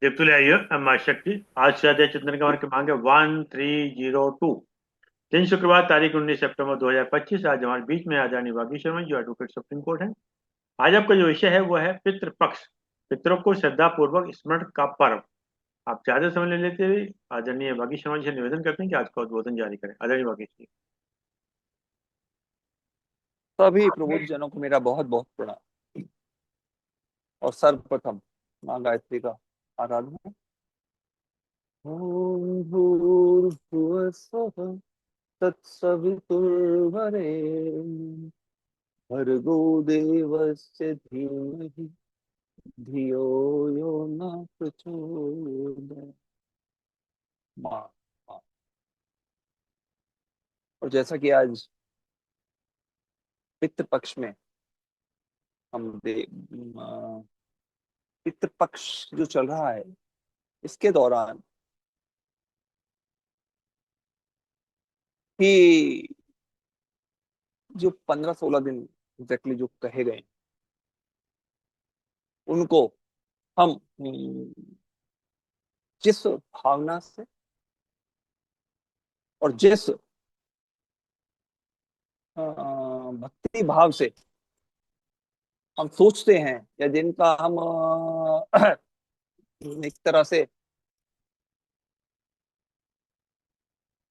तिप्तुल आइयो अम्मा शक्ति। आज से आद्य चिंतन का वर्ग मांगे 1302। दिन शुक्रवार तारीख 19 सितंबर 2025। आज हमारे बीच में आदरणीय वागी शर्मा जो एडवोकेट सुप्रीम कोर्ट है। आज आपका जो विषय है वो है पितृपक्ष। पितरों को श्रद्धा पूर्वक स्मरण का पर्व। आप ज्यादा समय ले लेते हुए आदरणीय वागी शर्मा जी से निवेदन करते हैं कि आज का उद्बोधन जारी करें। आदरणीय वागी जी। सभी प्रबुद्धजनों को मेरा बहुत बहुत प्रणाम। और सर्वप्रथम माँ गायत्री का आराधना। ओम भूर्भुवः स्वः तत्सवितुर्वरेण्यं भर्गो देवस्य धीमहि धियो यो न प्रचोदयात्। माँ माँ। और जैसा कि आज पितृ पक्ष में हम पितृ पक्ष जो चल रहा है, इसके दौरान ही जो 15-16 दिन एग्जैक्टली जो कहे गए, उनको हम जिस भावना से और जिस भक्ति भाव से हम सोचते हैं, या जिनका हम एक तरह से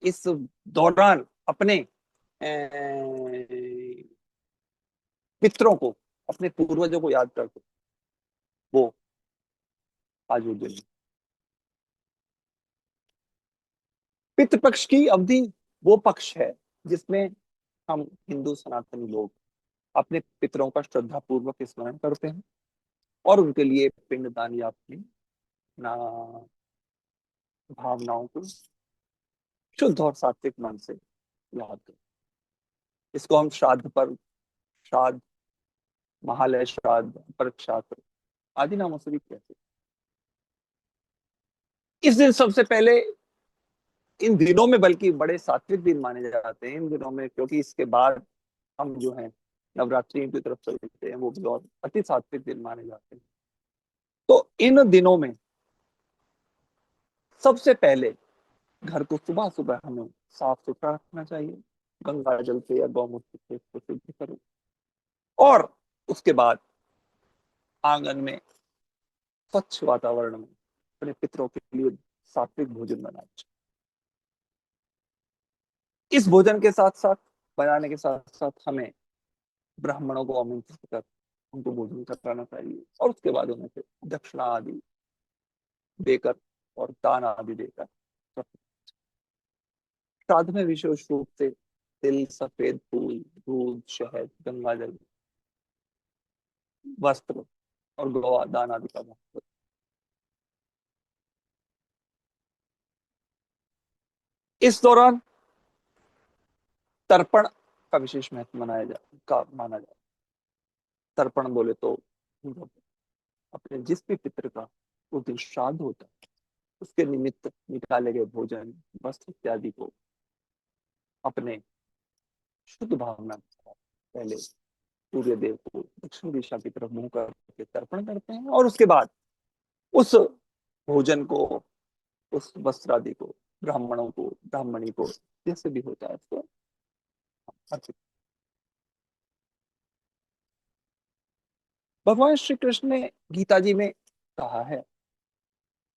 इस दौरान अपने पितरों को, अपने पूर्वजों को याद करते, वो आज वो दिन। पितृपक्ष की अवधि वो पक्ष है जिसमें हम हिंदू सनातनी लोग अपने पितरों का श्रद्धा पूर्वक स्मरण करते हैं और उनके लिए पिंडदान या अपनी ना भावनाओं को शुद्ध और सात्विक मन से याद करें। इसको हम श्राद्ध पर्व, श्राद्ध, महालय श्राद्ध, पर श्राद्ध आदि नामों से भी कहते हैं। इस दिन सबसे पहले, इन दिनों में बल्कि बड़े सात्विक दिन माने जाते हैं इन दिनों में, क्योंकि इसके बाद हम जो है नवरात्रि की तरफ चलते हैं, वो भी और अति सात्विक दिन माने जाते हैं। तो इन दिनों में सबसे पहले घर को सुबह सुबह हमें साफ सुथरा रखना चाहिए, गंगा जल से या गौमूत्र से इसको शुद्ध करो। और उसके बाद आंगन में स्वच्छ वातावरण में अपने पितरों के लिए सात्विक भोजन बनाना चाहिए। इस भोजन के साथ साथ, बनाने के साथ साथ, हमें ब्राह्मणों को आमंत्रित कर उनको भोजन कराना चाहिए और उसके बाद उन्हें फिर दक्षिणा आदि देकर और दान आदि देकर श्राद्ध में विशेष रूप से तिल, सफेद फूल, दूध, शहद, गंगा जल, वस्त्र और गौ दान आदि का महत्व। इस दौरान तर्पण का विशेष महत्व माना जाता। तर्पण बोले तो अपने जिस भी पितृ का उस दिन श्राद्ध होता है, उसके निमित्त निकाले गए भोजन, वस्त्र इत्यादि को अपने शुद्ध भावना के साथ पहले सूर्य देव को दक्षिण दिशा की तरफ मुंह करके तर्पण करते हैं और उसके बाद उस भोजन को, उस वस्त्र आदि को ब्राह्मणों को, ब्राह्मणी को, जैसे भी होता है उसको अर्पित। भगवान श्री कृष्ण ने गीता जी में कहा है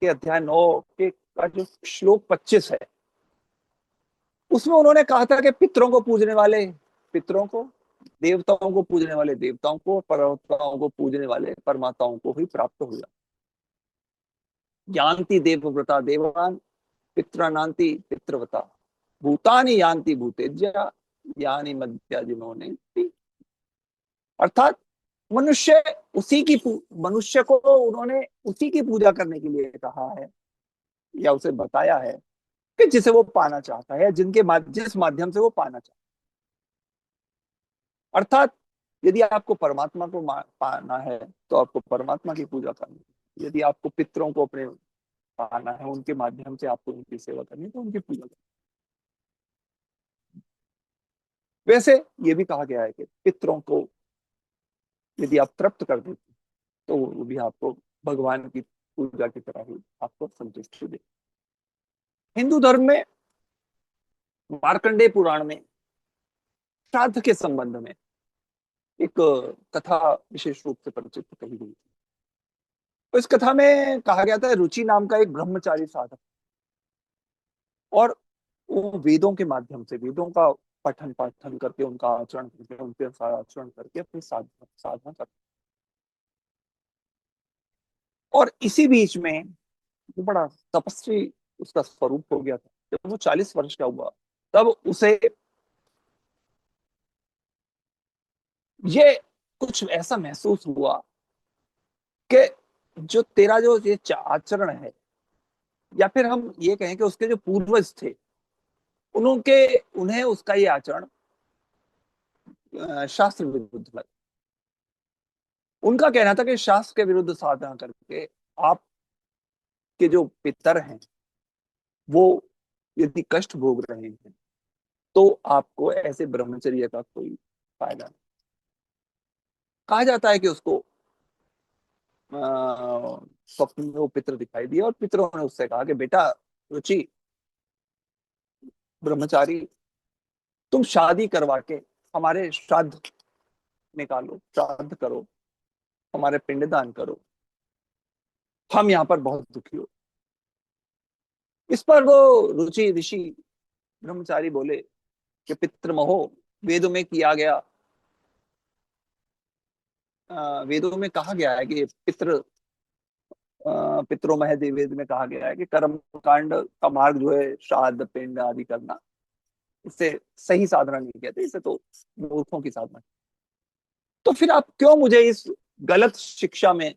कि अध्याय 9 के का जो श्लोक 25 है, उसमें उन्होंने कहा था कि पितरों को पूजने वाले पितरों को, देवताओं को पूजने वाले देवताओं को, परमात्माओं को पूजने वाले परमात्माओं को ही प्राप्त होगा। यान्ति देवव्रता देवान पितृनान्ति पितृव्रता भूतानि यान्ति भूतेज्या यानि मध्या जिन्होंने। अर्थात मनुष्य को उन्होंने उसी की पूजा करने के लिए कहा है या उसे बताया है कि जिसे वो पाना चाहता है, जिस माध्यम से वो पाना चाहता है। अर्थात यदि आपको परमात्मा को पाना है तो आपको परमात्मा की पूजा करनी है। यदि आपको पितरों को अपने पाना है, उनके माध्यम से आपको उनकी सेवा करनी है, तो उनकी पूजा करनी है। वैसे ये भी कहा गया है कि पितरों को यदि आप तृप्त कर देते तो वो भी आपको भगवान की पूजा की तरह ही आपको संतुष्टि दे। हिंदू धर्म में मार्कंडेय पुराण में श्राद्ध के संबंध में एक कथा विशेष रूप से परिचित कही गई। तो इस कथा में कहा गया था रुचि नाम का एक ब्रह्मचारी साधक, और वो वेदों के माध्यम से, वेदों का पठन पाठन करके, उनका आचरण करके, उनके अनुसार आचरण करके अपनी साधना साधना करते। और इसी बीच में वो बड़ा तपस्वी उसका स्वरूप हो गया था। जब वो 40 वर्ष का हुआ तब उसे ये कुछ ऐसा महसूस हुआ कि जो तेरा जो ये आचरण है, या फिर हम ये कहें कि उसके जो पूर्वज थे, उनके उन्हें उसका ये आचरण शास्त्र विरुद्ध लगा। उनका कहना था कि शास्त्र के विरुद्ध साधना करके आपके जो पितर हैं वो यदि कष्ट भोग रहे हैं तो आपको ऐसे ब्रह्मचर्य का कोई फायदा नहीं। कहा जाता है कि उसको स्वप्न में वो पितर दिखाई दिए और पितरों ने उससे कहा कि बेटा रुचि, ब्रह्मचारी, तुम शादी करवा के हमारे श्राद्ध निकालो, श्राद्ध करो, हमारे पिंडदान करो, हम यहाँ पर बहुत दुखी हो। इस पर वो रुचि ऋषि ब्रह्मचारी बोले कि पितृमहो, वेदों में किया गया, वेदों में कहा गया है कि पितरों मह वेद में कहा गया है कि कर्म कांड का मार्ग जो है श्राद्ध पिंड आदि करना, इससे सही साधना नहीं कहते, इसे तो मूर्खों की साधना। तो फिर आप क्यों मुझे इस गलत शिक्षा में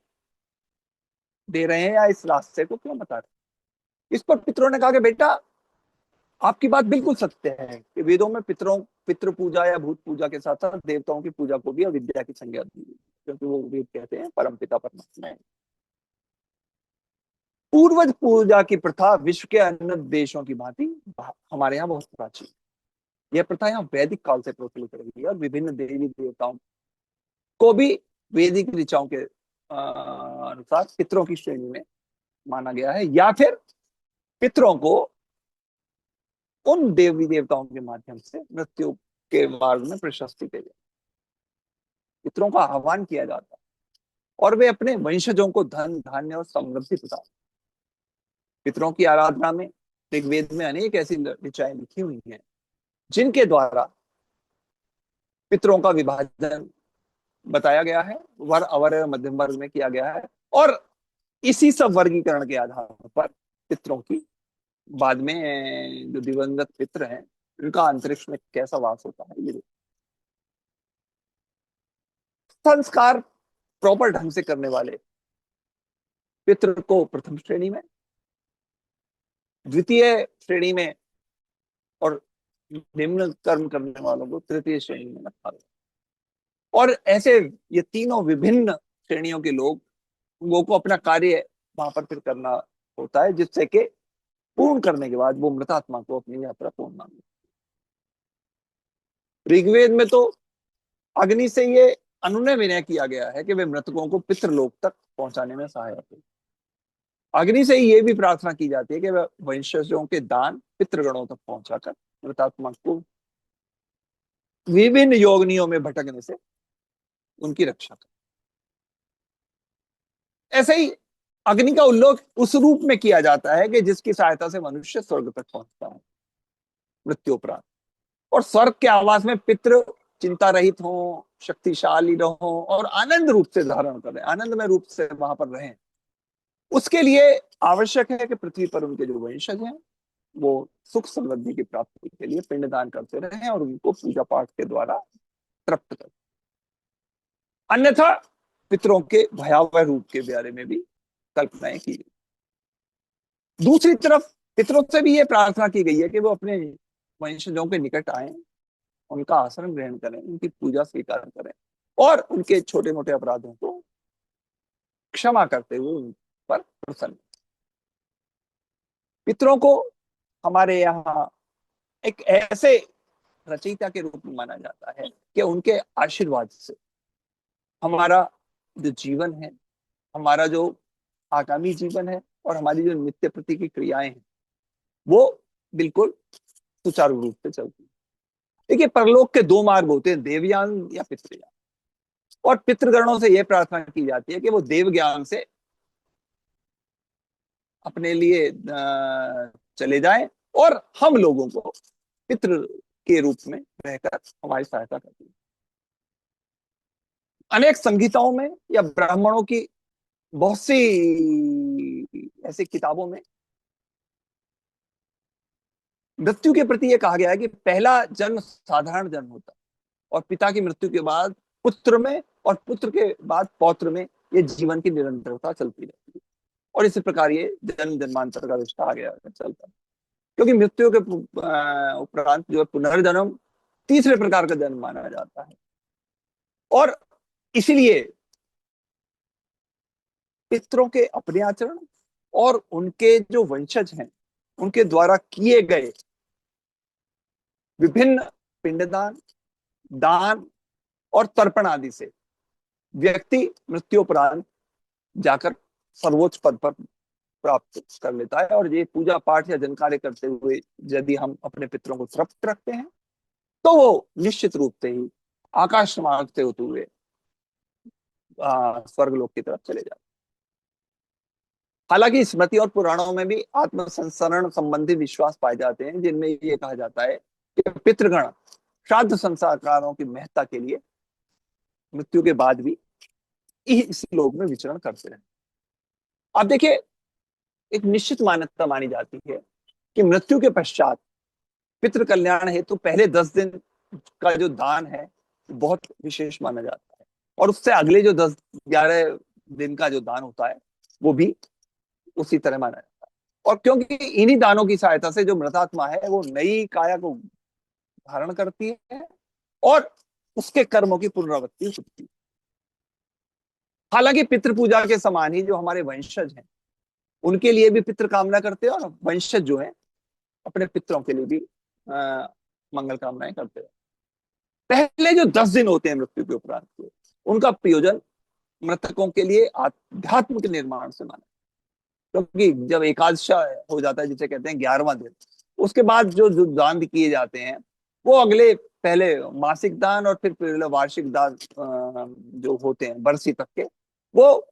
दे रहे हैं, या इस रास्ते को क्यों बता रहे हैं? इस पर पितरों ने कहा कि बेटा आपकी बात बिल्कुल सत्य है कि वेदों में पितृ पूजा या भूत पूजा के साथ साथ देवताओं की पूजा को भी अविद्या की संज्ञा दी है, क्योंकि वो वेद कहते हैं परम पिता परमात्मा है। पूर्वज पूजा की प्रथा विश्व के अन्य देशों की भांति हमारे यहाँ बहुत प्राचीन। यह प्रथा यहाँ वैदिक काल से प्रचलित रही है और विभिन्न देवी देवताओं को भी वैदिक ऋचाओं के अनुसार पितरों की श्रेणी में माना गया है, या फिर पितरों को उन देवी देवताओं के माध्यम से मृत्यु के मार्ग में प्रशस्ति दे जाए। पितरों का आह्वान किया जाता है और वे अपने वंशजों को धन धान्य और समृद्धि प्रदान। पितरों की आराधना में ऋग्वेद में अनेक ऐसी ऋचाएं लिखी हुई हैं जिनके द्वारा पितरों का विभाजन बताया गया है, वर अवर मध्यम वर्ग में किया गया है, और इसी सब वर्गीकरण के आधार पर पितरों की बाद में जो दिवंगत पितर हैं उनका अंतरिक्ष में कैसा वास होता है। ये संस्कार प्रॉपर ढंग से करने वाले पितर को प्रथम श्रेणी में, द्वितीय श्रेणी में, और निम्न कर्म करने वालों को तृतीय श्रेणी में रखा गया। और ऐसे ये तीनों विभिन्न श्रेणियों के लोगों को अपना कार्य वहां पर फिर करना होता है, जिससे कि पूर्ण करने के बाद वो मृतात्मा को अपनी यात्रा पूर्ण मांगे। ऋग्वेद में तो अग्नि से ये अनुनय विनय किया गया है कि वे मृतकों को पितृलोक तक पहुंचाने में सहायक हो। अग्नि से ये भी प्रार्थना की जाती है कि वह वंशजों के दान पितृगणों तक पहुंचाकर मृतात्मा को विभिन्न योगनियों में भटकने से उनकी रक्षा कर। ऐसे ही अग्नि का उल्लेख उस रूप में किया जाता है कि जिसकी सहायता से मनुष्य स्वर्ग तक पहुंचता है मृत्युपरांत, और स्वर्ग के आवास में पितृ चिंता रहित हो, शक्तिशाली रहो और आनंद रूप से धारण करें, आनंदमय रूप से वहां पर रहें। उसके लिए आवश्यक है कि पृथ्वी पर उनके जो वंशज हैं वो सुख समृद्धि की प्राप्ति के लिए पिंडदान करते रहें और उनको पूजा पाठ के द्वारा तृप्त करें। अन्यथा पितरों के भयावह रूप के बारे में भी कल्पनाएं की गई। दूसरी तरफ पितरों से भी ये प्रार्थना की गई है कि वो अपने वंशजों के निकट आए, उनका आश्रम ग्रहण करें, उनकी पूजा स्वीकार करें और उनके छोटे मोटे अपराधों को क्षमा करते हुए उन पर प्रसन्न। पितरों को हमारे यहाँ एक ऐसे रचयिता के रूप में माना जाता है कि उनके आशीर्वाद से हमारा जो जीवन है, हमारा जो आगामी जीवन है और हमारी जो नित्य प्रति की क्रियाएं हैं वो बिल्कुल सुचारू रूप से चलती है। देखिए, परलोक के दो मार्ग होते हैं, देवयान या पितृयान। और पितृगणों से यह प्रार्थना की जाती है कि वो देव ज्ञान से अपने लिए चले जाएं और हम लोगों को पितृ के रूप में रहकर हमारी सहायता करती है। अनेक संहिताओं में या ब्राह्मणों की बहुत सी ऐसी किताबों में मृत्यु के प्रति यह कहा गया है कि पहला जन्म साधारण जन्म होता है और पिता की मृत्यु के बाद पुत्र में और पुत्र के बाद पौत्र में ये जीवन की निरंतरता चलती रहती है। और इसी प्रकार ये जन्म जन्मांतर का रिश्ता आ गया चलता है, क्योंकि मृत्यु के उपरांत जो है पुनर्जन्म तीसरे प्रकार का जन्म माना जाता है। और इसीलिए पितरों के अपने आचरण और उनके जो वंशज हैं उनके द्वारा किए गए विभिन्न पिंडदान, दान और तर्पण आदि से व्यक्ति मृत्युपरांत जाकर सर्वोच्च पद पर प्राप्त कर लेता है। और ये पूजा पाठ या जन कार्य करते हुए यदि हम अपने पितरों को तृप्त रखते हैं तो वो निश्चित रूप से ही आकाश मार्ग से होते हुए स्वर्गलोक की तरफ चले जाते। हालांकि स्मृति और पुराणों में भी आत्म संसरण संबंधी विश्वास पाए जाते हैं, जिनमें ये कहा जाता है कि पितृगण श्राद्ध संस्कारों की महत्ता के लिए मृत्यु के बाद भी इस लोक में विचरण करते रहे। अब देखिए, एक निश्चित मान्यता मानी जाती है कि मृत्यु के पश्चात पितृ कल्याण हेतु पहले 10 दिन का जो दान है बहुत विशेष माना जाता है, और उससे अगले जो 10-11 दिन का जो दान होता है वो भी उसी तरह माना जाता है। और क्योंकि इन्हीं दानों की सहायता से जो मृतात्मा है वो नई काया को धारण करती है और उसके कर्मों की पुनरावृत्ति होती है। हालांकि पितृ पूजा के समान ही जो हमारे वंशज हैं उनके लिए भी पितृ कामना करते हैं, और वंशज जो है अपने पितरों के लिए भी मंगल कामनाएं करते हैं। पहले जो 10 दिन होते हैं मृत्यु के उपरांत के, उनका प्रयोजन मृतकों के लिए आध्यात्म के निर्माण से माना, क्योंकि जब एकादशा हो जाता है जिसे कहते हैं 11वां दिन, उसके बाद जो दान किए जाते हैं वो अगले पहले मासिक दान और फिर वार्षिक दान जो होते हैं बरसी तक के, वो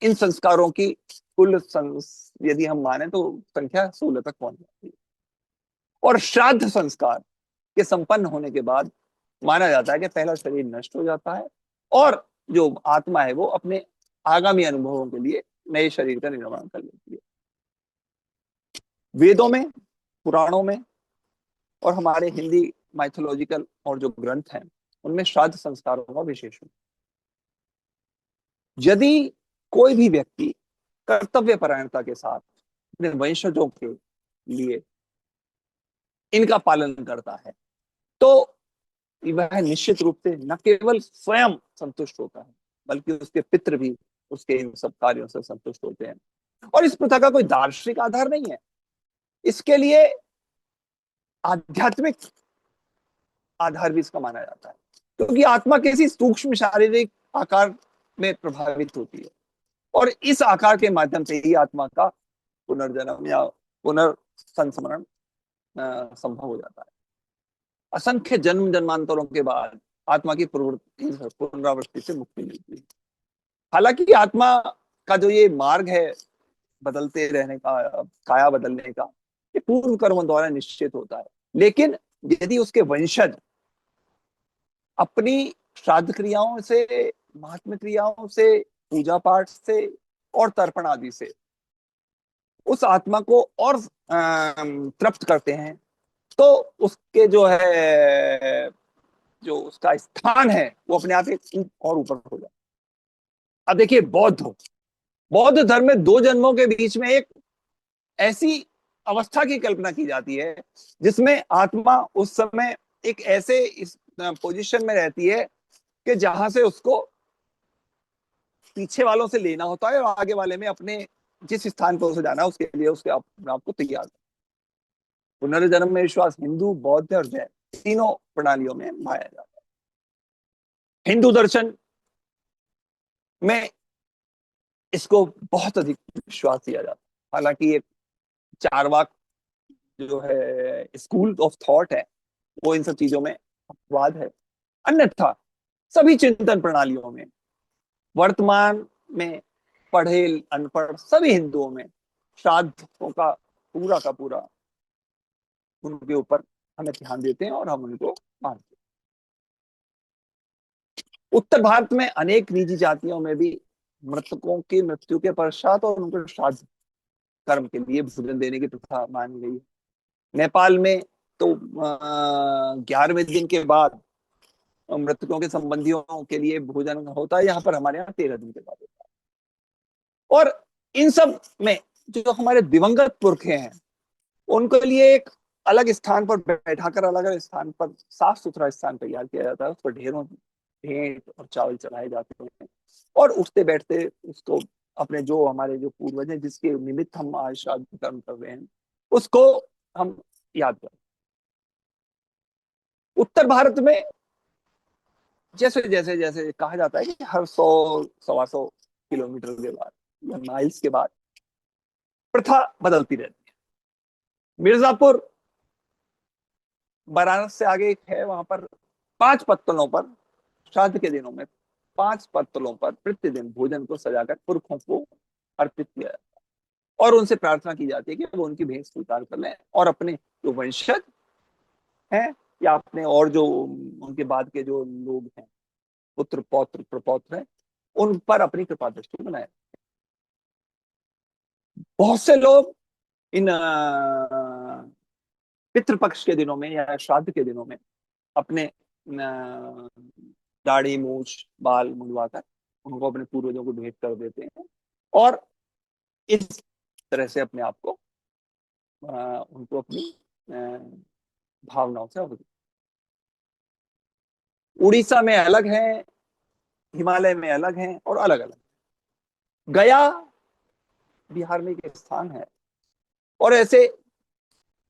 इन संस्कारों की कुल यदि हम माने तो संख्या 16 तक पहुंच जाती है। और श्राद्ध संस्कार के संपन्न होने के बाद माना जाता है कि पहला शरीर नष्ट हो जाता है और जो आत्मा है वो अपने आगामी अनुभवों के लिए नए शरीर का निर्माण कर लेती है। वेदों में, पुराणों में और हमारे हिंदी माइथोलॉजिकल और जो ग्रंथ हैं उनमें श्राद्ध संस्कारों का विशेष है। यदि कोई भी व्यक्ति कर्तव्य परायणता के साथ अपने वंशजों के लिए इनका पालन करता है तो वह निश्चित रूप से न केवल स्वयं संतुष्ट होता है बल्कि उसके पितृ भी उसके इन सब कार्यों से संतुष्ट होते हैं। और इस प्रथा का कोई दार्शनिक आधार नहीं है, इसके लिए आध्यात्मिक आधार भी इसका माना जाता है, क्योंकि आत्मा किसी सूक्ष्म शारीरिक आकार में प्रभावित होती है और इस आकार के माध्यम से ही आत्मा का पुनर्जन्म या पुनर्संस्मरण संभव हो जाता है। असंख्य जन्म जन्मांतरों के बाद आत्मा की पुनरावृत्ति से मुक्ति मिलती है। हालांकि आत्मा का जो ये मार्ग है बदलते रहने का, काया बदलने का, ये पूर्व कर्मों द्वारा निश्चित होता है, लेकिन यदि उसके वंशज अपनी श्राद्ध क्रियाओं से, महात्म्य क्रियाओं से, पूजा पाठ से और तर्पण आदि से उस आत्मा को और तृप्त करते हैं तो उसके जो है जो उसका स्थान है वो अपने आप एक और ऊपर हो जाए। अब देखिए, बौद्ध धर्म में 2 जन्मों के बीच में एक ऐसी अवस्था की कल्पना की जाती है जिसमें आत्मा उस समय एक ऐसे इस पोजीशन में रहती है कि जहां से उसको पीछे वालों से लेना होता है और आगे वाले में अपने जिस स्थान पर उसे जाना है उसके लिए उसके अपने आप को तैयार। पुनर्जन्म में विश्वास हिंदू, बौद्ध और जैन तीनों प्रणालियों में पाया जाता है। हिंदू दर्शन में इसको बहुत अधिक विश्वास दिया जाता है। हालांकि ये चारवाक जो है स्कूल ऑफ थॉट है, वो इन सब चीजों में अपवाद है। अन्यथा सभी चिंतन प्रणालियों में, वर्तमान में पढ़े अनपढ़ सभी हिंदुओं में, श्राद्धों का पूरा उनके ऊपर हमें ध्यान देते हैं और हम उनको मानते हैं। उत्तर भारत में अनेक निजी जातियों में भी मृतकों की मृत्यु के पश्चात और उनको श्राद्ध कर्म के लिए भोजन देने की प्रथा मानी गई है। नेपाल में तो 11वें दिन के बाद मृतकों के संबंधियों के लिए भोजन होता है। यहाँ पर हमारे यहाँ 13 दिन के बाद होता है। और इन सब में जो हमारे दिवंगत पुरखे हैं, उनके लिए एक अलग स्थान पर बैठाकर, अलग अलग स्थान पर साफ सुथरा स्थान तैयार किया जाता है। उस पर ढेरों भेंट और चावल चढ़ाए जाते हैं और उठते बैठते उसको अपने जो हमारे जो पूर्वज हैं, जिसके निमित्त हम आज श्राद्ध कर्म कर रहे हैं, उसको हम याद करें। उत्तर भारत में जैसे जैसे जैसे कहा जाता है कि हर 100 सवा 100 किलोमीटर के बाद या माइल्स के बाद प्रथा बदलती रहती है। मिर्जापुर बनारस से आगे एक है, वहां पर 5 पत्तलों पर श्राद्ध के दिनों में 5 पत्तलों पर प्रतिदिन भोजन को सजाकर पुरखों को अर्पित किया जाता है और उनसे प्रार्थना की जाती है कि वो उनकी भेंट स्वीकार कर लें और अपने जो वंशज हैं या अपने और जो उनके बाद के जो लोग हैं, पुत्र पौत्र प्रपौत्र हैं, उन पर अपनी कृपा दृष्टि बनाए। बहुत से लोग इन पितृपक्ष के दिनों में या श्राद्ध के दिनों में अपने दाढ़ी मूछ बाल मुंडवाकर उनको अपने पूर्वजों को भेंट कर देते हैं और इस तरह से अपने आप को उनको अपनी भावनाओं से अवगत। उड़ीसा में अलग है, हिमालय में अलग है और अलग अलग। गया बिहार में एक स्थान है और ऐसे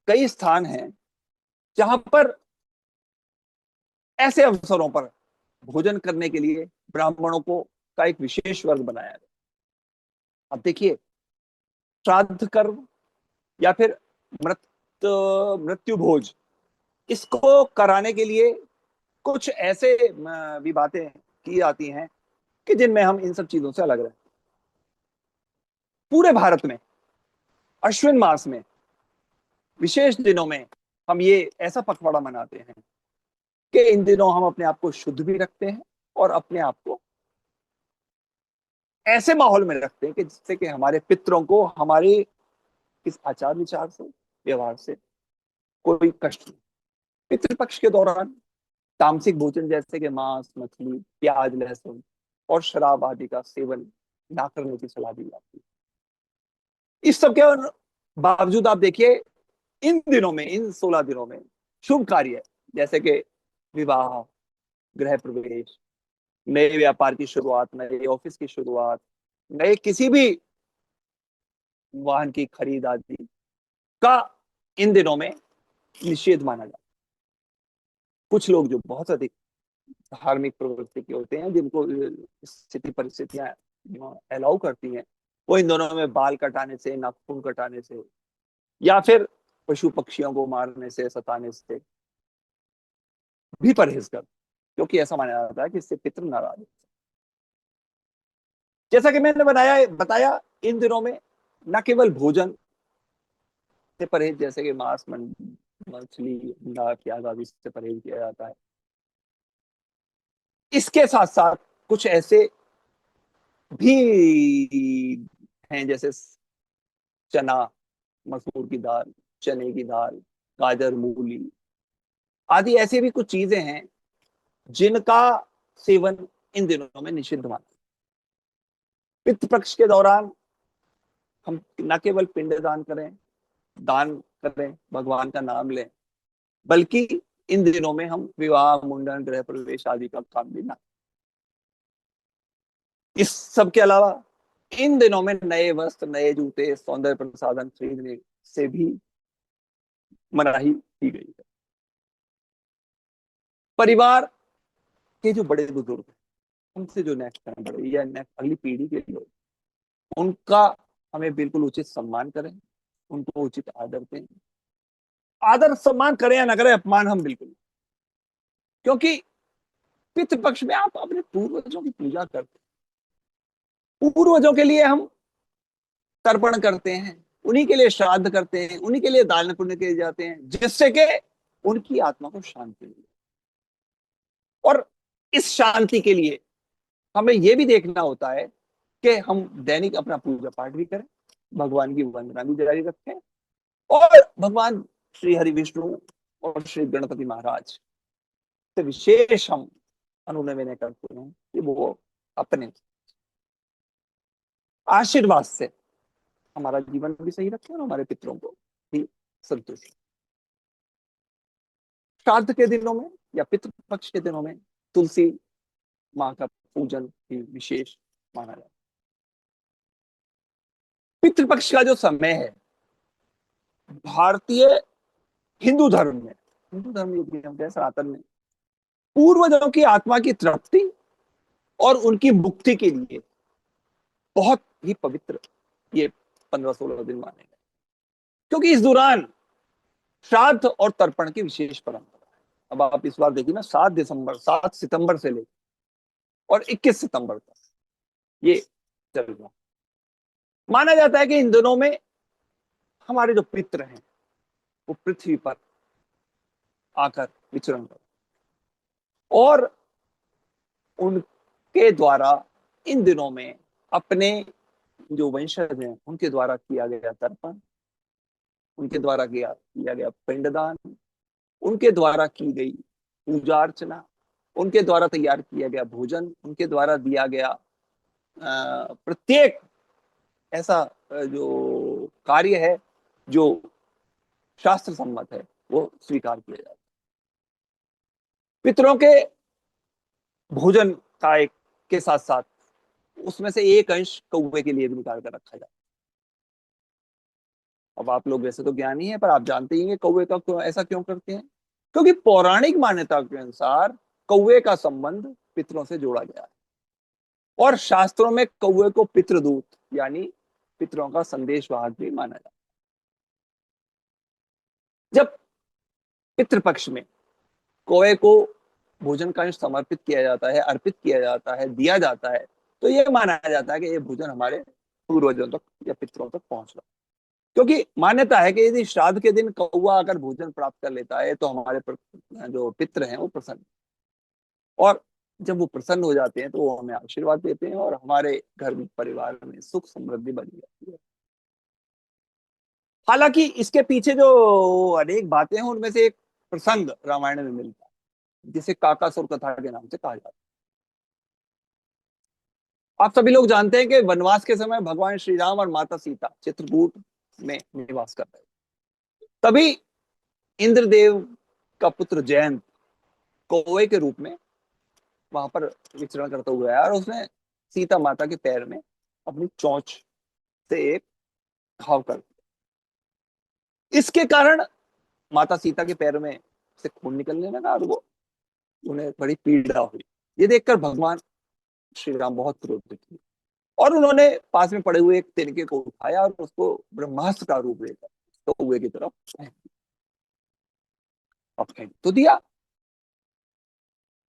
कई स्थान हैं जहां पर ऐसे अवसरों पर भोजन करने के लिए ब्राह्मणों को का एक विशेष वर्ग बनाया गया। अब देखिए, श्राद्ध कर्म या फिर मृत मृत्यु भोज, इसको कराने के लिए कुछ ऐसे भी बातें की जाती हैं कि जिनमें हम इन सब चीजों से अलग रहे। पूरे भारत में अश्विन मास में विशेष दिनों में हम ये ऐसा पखवाड़ा मनाते हैं कि इन दिनों हम अपने आप को शुद्ध भी रखते हैं और अपने आप को ऐसे माहौल में रखते हैं कि जिससे कि हमारे पितरों को हमारे इस आचार विचार से, व्यवहार से कोई कष्ट नहीं। पितृपक्ष के दौरान तामसिक भोजन जैसे कि मांस मछली प्याज लहसुन और शराब आदि का सेवन ना करने की सलाह दी जाती है। इस सब के बावजूद आप देखिए, इन दिनों में, इन 16 दिनों में शुभ कार्य जैसे कि विवाह, गृह प्रवेश, नए व्यापार की शुरुआत, नए ऑफिस की शुरुआत, नए किसी भी वाहन की खरीद आदि का इन दिनों में निषेध माना जाता है। कुछ लोग जो बहुत अधिक धार्मिक प्रवृत्ति के होते हैं, जिनको स्थिति परिस्थितियां अलाउ करती हैं, वो इन दोनों में बाल कटाने से, नाखून कटाने से या फिर पशु पक्षियों को मारने से, सताने से भी परहेज कर, क्योंकि ऐसा माना जाता है कि इससे पितृ नाराज। जैसा कि मैंने बताया, इन दिनों में न केवल भोजन से परहेज जैसे कि मांस मछली अंडा प्याज आदि से परहेज किया जाता है, इसके साथ साथ कुछ ऐसे भी हैं जैसे चना, मसूर की दाल, चने की दाल, गाजर मूली आदि ऐसी भी कुछ चीजें हैं जिनका सेवन इन दिनों में निषिद्ध माना। पितृ पक्ष के दौरान हम न केवल पिंड दान करें, दान करें, भगवान का नाम लें, बल्कि इन दिनों में हम विवाह, मुंडन, गृह प्रवेश आदि का काम भी ना। इस सब के अलावा इन दिनों में नए वस्त्र, नए जूते, सौंदर्य प्रसाधन खरीदने से भी मनाही की गई है। परिवार के जो बड़े बुजुर्ग हैं, उनसे जो नेक्स्ट टाइम बड़े या नेक्स्ट अगली पीढ़ी के लोग, उनका हमें बिल्कुल उचित सम्मान करें, उनको उचित आदर दें। आदर सम्मान करें या न करें, अपमान हम बिल्कुल, क्योंकि पितृपक्ष में आप अपने पूर्वजों की पूजा करते हैं, पूर्वजों के लिए हम तर्पण करते हैं, उन्हीं के लिए श्राद्ध करते हैं, उन्हीं के लिए दान पुण्य किए जाते हैं, जिससे कि उनकी आत्मा को शांति मिले। और इस शांति के लिए हमें यह भी देखना होता है कि हम दैनिक अपना पूजा पाठ भी करें, भगवान की वंदना भी जारी रखें, और भगवान श्री हरि विष्णु और श्री गणपति महाराज से विशेष हम अनुनय करते हैं कि वो अपने आशीर्वाद से हमारा जीवन भी सही रखें और हमारे पितरों को भी संतुष्ट। श्राद्ध के दिनों में या पितृपक्ष के दिनों में तुलसी माँ का पूजन भी विशेष माना जाता है। पितृपक्ष का जो समय है, भारतीय हिंदू धर्म में, हिंदू धर्म युग सनातन में, पूर्वजों की आत्मा की तृप्ति और उनकी मुक्ति के लिए बहुत ही पवित्र ये 15-16 दिन माने गए, क्योंकि इस दौरान श्राद्ध और तर्पण की विशेष परंपरा है। अब आप इस बार देखिए ना, 7 सितंबर से लेकर और 21 सितंबर तक ये चल रहा। माना जाता है कि इन दिनों में हमारे जो पितृ हैं वो पृथ्वी पर आकर विचरण कर, और उनके द्वारा इन दिनों में अपने जो वंशज हैं उनके द्वारा किया गया तर्पण, उनके द्वारा किया गया पिंडदान, उनके द्वारा की गई पूजा अर्चना, उनके द्वारा तैयार किया गया भोजन, उनके द्वारा दिया गया प्रत्येक ऐसा जो कार्य है जो शास्त्र सम्मत है वो स्वीकार किया जाता है। पितरों के भोजन का एक के साथ साथ उसमें से एक अंश कौवे के लिए भी निकाल कर रखा जाता है। अब आप लोग वैसे तो ज्ञानी हैं, पर आप जानते ही हैं कौवे का ऐसा क्यों करते हैं, क्योंकि पौराणिक मान्यता के अनुसार कौवे का संबंध पितरों से जोड़ा गया है, और शास्त्रों में कौवे को पितृदूत यानी पितरों का संदेशवाहक भी माना जाता है। जब पितृपक्ष में कौवे को भोजन का अंश समर्पित किया जाता है, अर्पित किया जाता है, दिया जाता है, तो यह माना जाता है कि यह भोजन हमारे पूर्वजों तक या पितरों तक पहुंच रहा है। क्योंकि मान्यता है कि यदि श्राद्ध के दिन कौवा अगर भोजन प्राप्त कर लेता है तो हमारे जो पितृ हैं वो प्रसन्न, और जब वो प्रसन्न हो जाते हैं तो वो हमें आशीर्वाद देते हैं और हमारे घर में परिवार में सुख समृद्धि बनी जाती है। हालांकि इसके पीछे जो अनेक बातें हैं उनमें से एक प्रसंग रामायण में मिलता है जिसे काकासुर कथा के नाम से कहा जाता है। आप सभी लोग जानते हैं कि वनवास के समय भगवान श्री राम और माता सीता चित्रकूट में निवास कर रहे, तभी इंद्रदेव का पुत्र जयंत कौवे के रूप में वहां पर विचरण करता हुआ आया, और उसने सीता माता के पैर में अपनी चोंच से एक घाव कर दिया। इसके कारण माता सीता के पैर में से खून निकलने लगा और वो उन्हें बड़ी पीड़ा हुई। ये देखकर भगवान श्री राम बहुत क्रोधित हुए और उन्होंने पास में पड़े हुए एक तिनके को उठाया और उसको ब्रह्मास्त्र का रूप लेकर कौवे की तरफ फेंक तो दिया।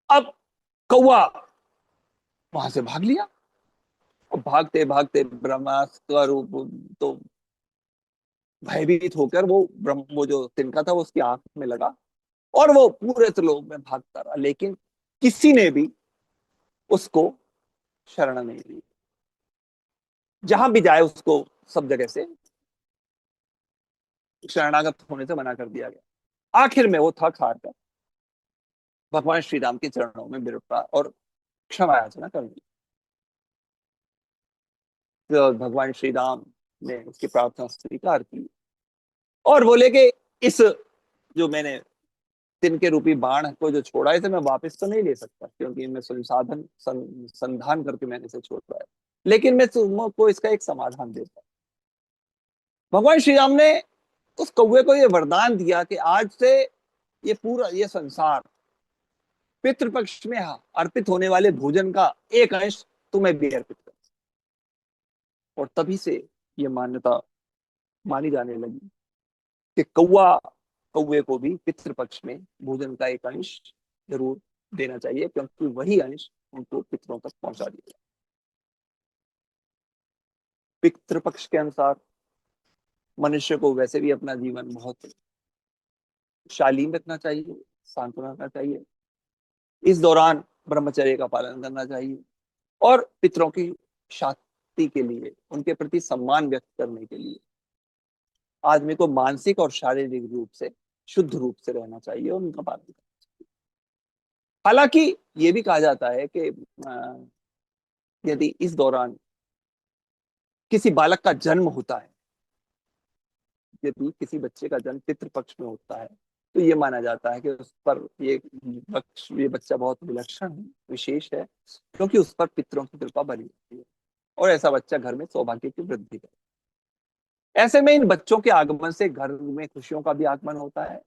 अब कौवा वहां से भाग लिया, और भागते भागते ब्रह्मास्त्र का रूप तो भयभीत होकर वो जो तिनका था वो उसकी आंख में लगा और वो पूरे त्रिलोक में भागता रहा, लेकिन किसी ने भी उसको शरण नहीं ली। जहां भी जाए उसको सब जगह से शरणागत होने से मना कर दिया गया। आखिर में वो थक हार कर भगवान श्री राम के चरणों में गिर पड़ा और क्षमा याचना कर दी। तो भगवान श्री राम ने उसकी प्रार्थना स्वीकार की और बोले कि इस जो मैंने तिनके रूपी बाण को जो छोड़ा है इसे मैं वापस तो नहीं ले सकता, क्योंकि मैं संधान करके मैंने इसे छोड़ा है, लेकिन मैं तुमको इसका एक समाधान देता हूं। भगवान श्री राम ने उस कौवे को यह वरदान दिया कि आज से ये पूरा ये संसार पितृपक्ष में अर्पित होने वाले भोजन का एक अंश तुम्हें भी अर्पित कर। और तभी से ये मान्यता मानी जाने लगी कि कौवे को भी पितृपक्ष में भोजन का एक अंश जरूर देना चाहिए, क्योंकि वही अंश उनको पितरों तक पहुंचा दिया। पितृपक्ष के अनुसार मनुष्य को वैसे भी अपना जीवन बहुत शालीन रखना चाहिए, शांत रखना चाहिए। इस दौरान ब्रह्मचर्य का पालन करना चाहिए और पितरों की शांति के लिए, उनके प्रति सम्मान व्यक्त करने के लिए आदमी को मानसिक और शारीरिक रूप से शुद्ध रूप से रहना चाहिए और उनका पालन करना। हालांकि ये भी कहा जाता है कि यदि इस दौरान किसी बालक का जन्म होता है, यदि किसी बच्चे का जन्म पितृपक्ष में होता है, तो ये माना जाता है कि उस पर ये बच्चा बहुत विलक्षण है, विशेष है, क्योंकि उस पर पितरों की कृपा बनी होती है और ऐसा बच्चा घर में सौभाग्य की वृद्धि करे। ऐसे में इन बच्चों के आगमन से घर में खुशियों का भी आगमन होता है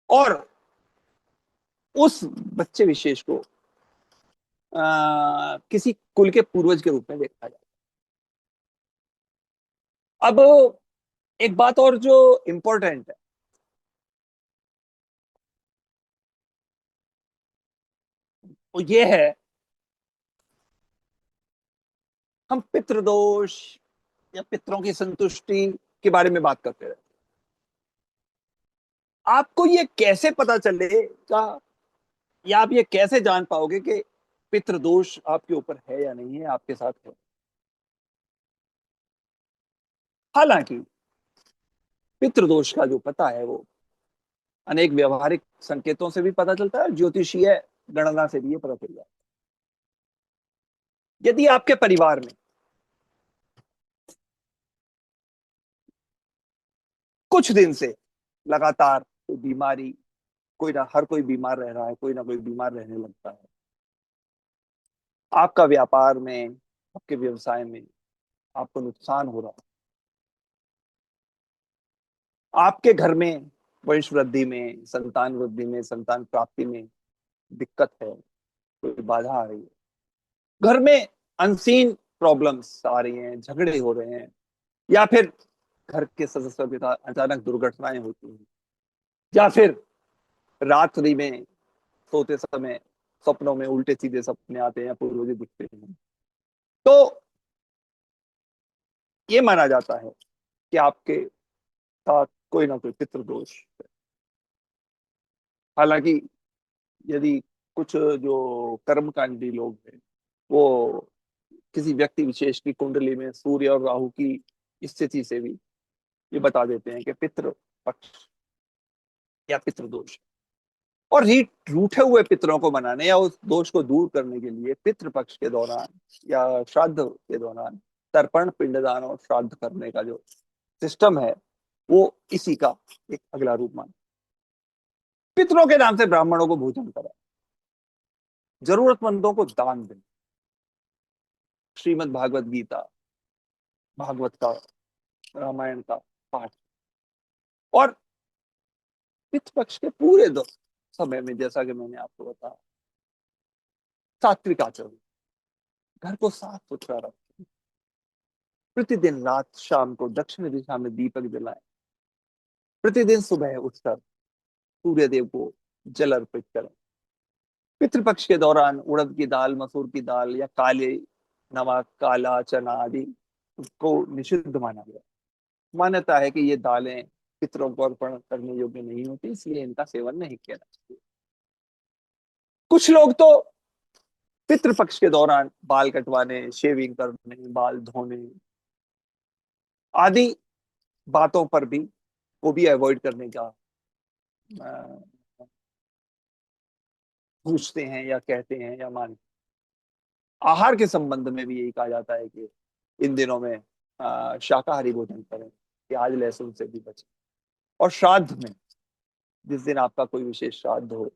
और उस बच्चे विशेष को किसी कुल के पूर्वज के रूप में देखा जाता है। अब एक बात और जो इंपॉर्टेंट है, वो ये है, हम पितृदोष या पितरों की संतुष्टि के बारे में बात करते रहे। आपको ये कैसे पता चलेगा या आप ये कैसे जान पाओगे कि पितृदोष आपके ऊपर है या नहीं है, आपके साथ है? हालांकि पितृदोष का जो पता है वो अनेक व्यवहारिक संकेतों से भी पता चलता है, ज्योतिषीय गणना से भी ये पता चल जाता है। यदि आपके परिवार में कुछ दिन से लगातार कोई बीमारी, कोई ना हर कोई बीमार रह रहा है, कोई ना कोई बीमार रहने लगता है, आपका व्यापार में, आपके व्यवसाय में आपको नुकसान हो रहा है, आपके घर में वंश वृद्धि में, संतान वृद्धि में, संतान प्राप्ति में दिक्कत है, कोई बाधा आ रही है, घर में अनसीन प्रॉब्लम्स आ रही हैं, झगड़े हो रहे हैं, या फिर घर के सदस्यों के साथ अचानक दुर्घटनाएं होती हैं, या फिर रात्रि में सोते समय सपनों में उल्टे सीधे सपने आते हैं, पूर्वज दिखते हैं, तो ये माना जाता है कि आपके साथ कोई ना कोई पितृदोष है। हालांकि यदि कुछ जो कर्मकांडी लोग हैं, वो किसी व्यक्ति विशेष की कुंडली में सूर्य और राहु की स्थिति से भी ये बता देते हैं कि पितृ पक्ष या पितृदोष। और रूठे हुए पितरों को मनाने या उस दोष को दूर करने के लिए पितृपक्ष के दौरान या श्राद्ध के दौरान तर्पण, पिंडदान और श्राद्ध करने का जो सिस्टम है, वो इसी का एक अगला रूप मान। पितरों के नाम से ब्राह्मणों को भोजन करा, जरूरतमंदों को दान दें, श्रीमद् भागवत गीता, भागवत का, रामायण का पाठ, और पितृपक्ष के पूरे दो समय में, जैसा कि मैंने आपको बताया, सात्विक आचरण, घर को साफ सुथरा रखें, प्रतिदिन रात शाम को दक्षिण दिशा में दीपक जलाएं, प्रतिदिन सुबह उठकर सूर्य देव को जल अर्पित करें। पितृपक्ष के दौरान उड़द की दाल, मसूर की दाल या काले नमक, काला चना आदि को निषिद्ध माना गया। मान्यता है कि ये दालें पितरों को अर्पण करने योग्य नहीं होती, इसलिए इनका सेवन नहीं किया चाहिए। कुछ लोग तो पितृपक्ष के दौरान बाल कटवाने, शेविंग करने, बाल धोने आदि बातों पर भी को भी अवॉइड करने का पूछते हैं या कहते हैं या मानते हैं। आहार के संबंध में भी यही कहा जाता है कि इन दिनों में शाकाहारी भोजन करें, प्याज लहसुन से भी बचें। और श्राद्ध में, जिस दिन आपका कोई विशेष श्राद्ध हो,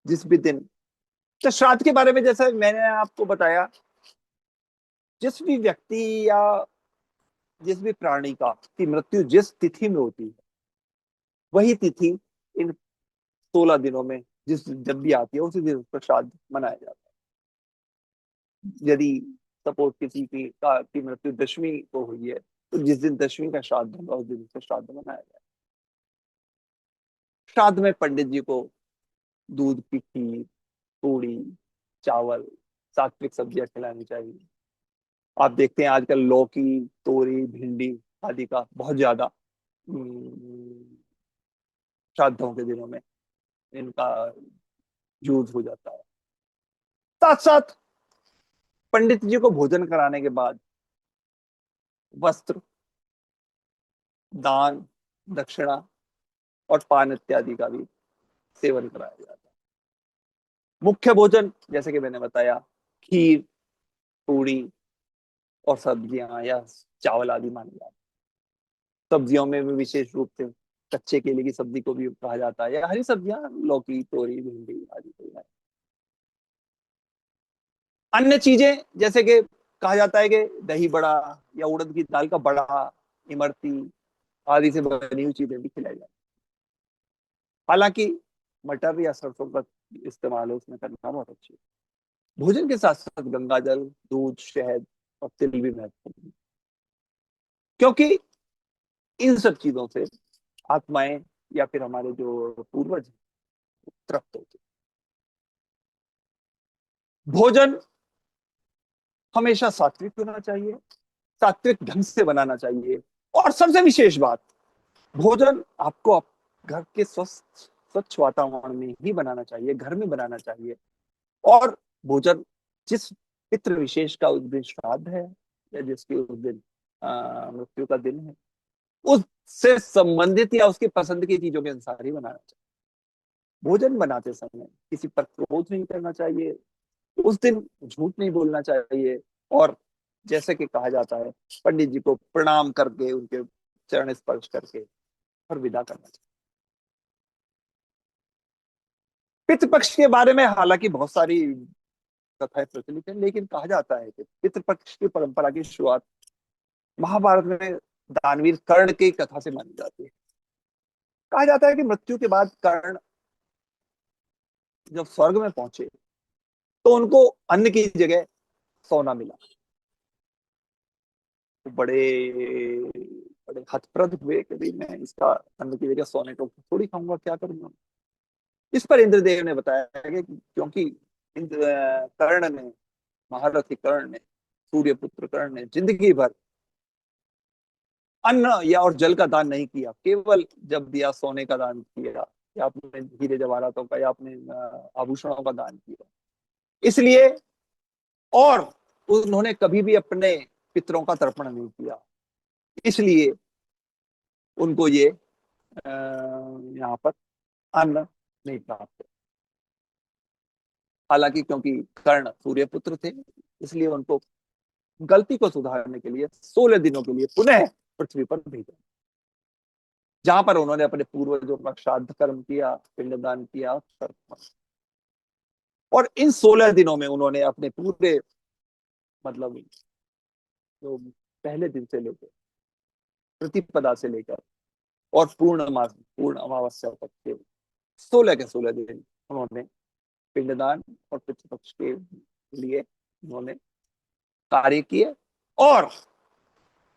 जिस भी दिन, तो श्राद्ध के बारे में जैसा मैंने आपको बताया, जिस भी व्यक्ति या जिस भी प्राणी का की मृत्यु जिस तिथि में होती है, वही तिथि इन 16 दिनों में जिस जब भी आती है, उसी दिन उसका श्राद्ध मनाया जाता है। यदि सपोज किसी की मृत्यु दशमी को हुई है, तो जिस दिन दशमी का श्राद्ध होगा उस दिन उसका श्राद्ध मनाया जाए। श्राद्ध में पंडित जी को दूध की खीर, पूड़ी, चावल, सात्विक सब्जियां खिलानी चाहिए। आप देखते हैं आजकल लौकी, तोरी, भिंडी आदि का बहुत ज्यादा श्राद्धों के दिनों में इनका यूज हो जाता है। साथ साथ पंडित जी को भोजन कराने के बाद वस्त्र, दान, दक्षिणा और पान इत्यादि का भी सेवन कराया जाता है। मुख्य भोजन जैसे कि मैंने बताया, खीर, पूड़ी और सब्जियां या चावल आदि माने जाते हैं। सब्जियों में भी विशेष रूप से कच्चे केले की सब्जी को भी कहा जाता है, या हरी सब्जियां, लौकी, तोरी, भिंडी आदि को। अन्य चीजें जैसे कि कहा जाता है कि दही बड़ा या उड़द की दाल का बड़ा, इमरती आदि से बनी हुई चीजें भी खिलाई जाती। हालांकि मटर या सरसों का इस्तेमाल उसमें करना बहुत अच्छी है। भोजन के साथ साथ गंगा जल, दूध, शहद और तिल भी महत्वपूर्ण है, क्योंकि इन सब चीजों से आत्माएं या फिर हमारे जो पूर्वज तृप्त होते। भोजन हमेशा सात्विक होना चाहिए, सात्विक ढंग से बनाना चाहिए। और सबसे विशेष बात, भोजन आपको घर के स्वस्थ स्वच्छ वातावरण में ही बनाना चाहिए, घर में बनाना चाहिए। और भोजन जिस पितृ विशेष का उस दिन श्राद्ध है या जिसके उस दिन मृत्यु का दिन है, उससे संबंधित या उसकी पसंद की चीजों के अनुसार ही बनाना चाहिए। भोजन बनाते समय किसी पर क्रोध नहीं करना चाहिए, उस दिन झूठ नहीं बोलना चाहिए। और जैसे कि कहा जाता है, पंडित जी को प्रणाम करके उनके चरण स्पर्श करके और विदा करना चाहिए। पितृपक्ष के बारे में हालांकि बहुत सारी कथाएं प्रचलित है, लेकिन कहा जाता है कि पितृपक्ष की परंपरा की शुरुआत महाभारत में दानवीर कर्ण की कथा से मानी जाती है। कहा जाता है कि मृत्यु के बाद कर्ण जब स्वर्ग में पहुंचे तो उनको अन्न की जगह सोना मिला। तो बड़े बड़े हतप्रद हुए कि भाई मैं इसका अन्न की जगह सोने को थोड़ी खाऊंगा, क्या करूंगा। इस पर इंद्रदेव ने बताया कि क्योंकि कर्ण ने, महारथी कर्ण ने, सूर्यपुत्र कर्ण ने जिंदगी भर अन्न या और जल का दान नहीं किया, केवल जब दिया सोने का दान किया, या आपने हीरे जवाहरातों का या आपने आभूषणों का दान किया। इसलिए, और उन्होंने कभी भी अपने पितरों का तर्पण नहीं किया, इसलिए उनको ये यहाँ पर अन्न नहीं प्राप्त। हालांकि क्योंकि कर्ण सूर्यपुत्र थे, इसलिए उनको गलती को सुधारने के लिए 16 दिनों के लिए पुनः पृथ्वी पर भेजा, जहां पर उन्होंने अपने पूर्वजों का श्राद्ध कर्म किया, पिंडदान किया, तर्पण। और इन 16 दिनों में उन्होंने अपने पूरे, मतलब जो पहले दिन से लेकर, प्रतिपदा से लेकर और पूर्णमास, पूर्ण अमावस्या तक के 16 के 16 दिन उन्होंने पिंडदान और पितृपक्ष के लिए उन्होंने कार्य किए। और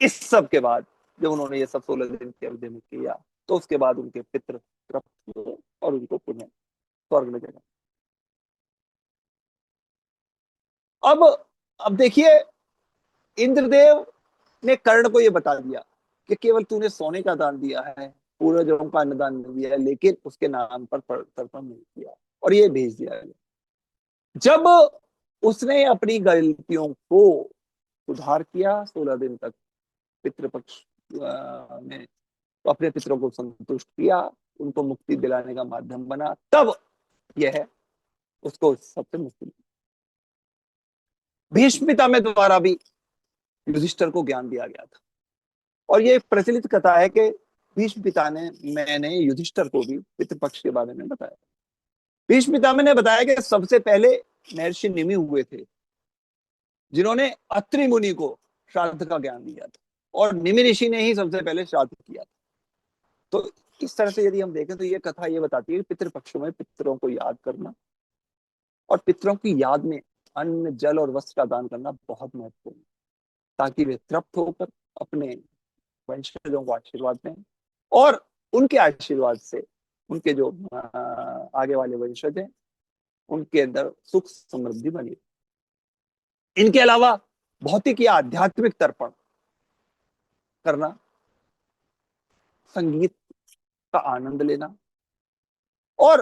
इस सब के बाद जब उन्होंने ये सब 16 दिन के अवधि में किया, तो उसके बाद उनके पितृ तृप्त हुए और उनको पुनः स्वर्ग में गए। अब अब देखिए, इंद्रदेव ने कर्ण को यह बता दिया कि केवल तूने सोने का दान दिया है, पूर्वजों का अन्नदान नहीं दिया है, लेकिन उसके नाम पर तर्पण नहीं किया, और ये भेज दिया गया। जब उसने अपनी गलतियों को सुधार किया, 16 दिन तक पितृपक्ष में अपने पितरों को संतुष्ट किया, उनको मुक्ति दिलाने का माध्यम बना, तब यह उसको सबसे मुक्ति। भीष्म पितामह द्वारा भी युधिष्ठिर को ज्ञान दिया गया था, और ये एक प्रचलित कथा है कि भीष्म पिता ने, मैंने युधिष्ठिर को भी पितृपक्ष के बारे में बताया। भीष्म पितामह ने बताया कि सबसे पहले महर्षि निमि हुए थे, जिन्होंने अत्रि मुनि को श्राद्ध का ज्ञान दिया था, और निमि ऋषि ने ही सबसे पहले श्राद्ध किया था। तो इस तरह से यदि हम देखें तो ये कथा ये बताती है कि पितृपक्षों में पितरों को याद करना, और पितरों की याद में अन्न, जल और वस्त्र का दान करना बहुत महत्वपूर्ण है, ताकि वे तृप्त होकर अपने वंशजों को आशीर्वाद दें, और उनके आशीर्वाद से उनके जो आगे वाले वंशज हैं उनके अंदर सुख समृद्धि बनी। इनके अलावा भौतिक या आध्यात्मिक तर्पण करना, संगीत का आनंद लेना और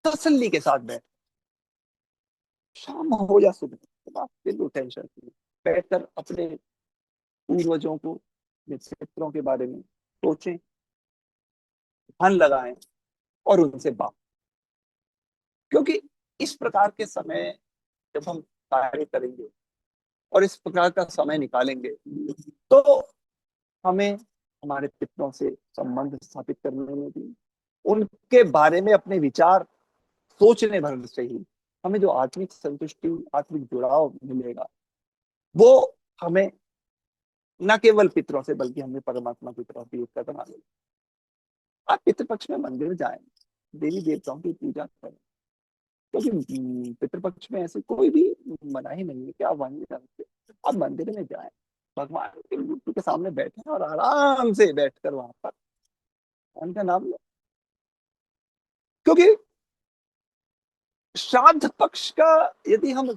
तसल्ली के साथ बैठ, शाम हो या सुबह, बिल्कुल टेंशन नहीं, बैठकर अपने पूर्वजों को, मित्रों के बारे में सोचें, ध्यान लगाएं और उनसे बात, क्योंकि इस प्रकार के समय जब हम कार्य करेंगे और इस प्रकार का समय निकालेंगे तो हमें हमारे पितरों से संबंध स्थापित करने में भी, उनके बारे में अपने विचार सोचने भर से ही हमें जो आत्मिक संतुष्टि, आत्मिक जुड़ाव मिलेगा, वो हमें न केवल पितरों से बल्कि हमें परमात्मा की तरफ भी एक कदम आगे। आप पितृपक्ष में मंदिर जाएं, देवी देवताओं की पूजा करें, क्योंकि पितृपक्ष में ऐसे कोई भी मनाही नहीं है कि आप वहीं जाते, आप मंदिर में जाएं, भगवान की मूर्ति के सामने बैठे और आराम से बैठकर वहां पर उनका नाम लो। क्योंकि श्राद्ध पक्ष का यदि हम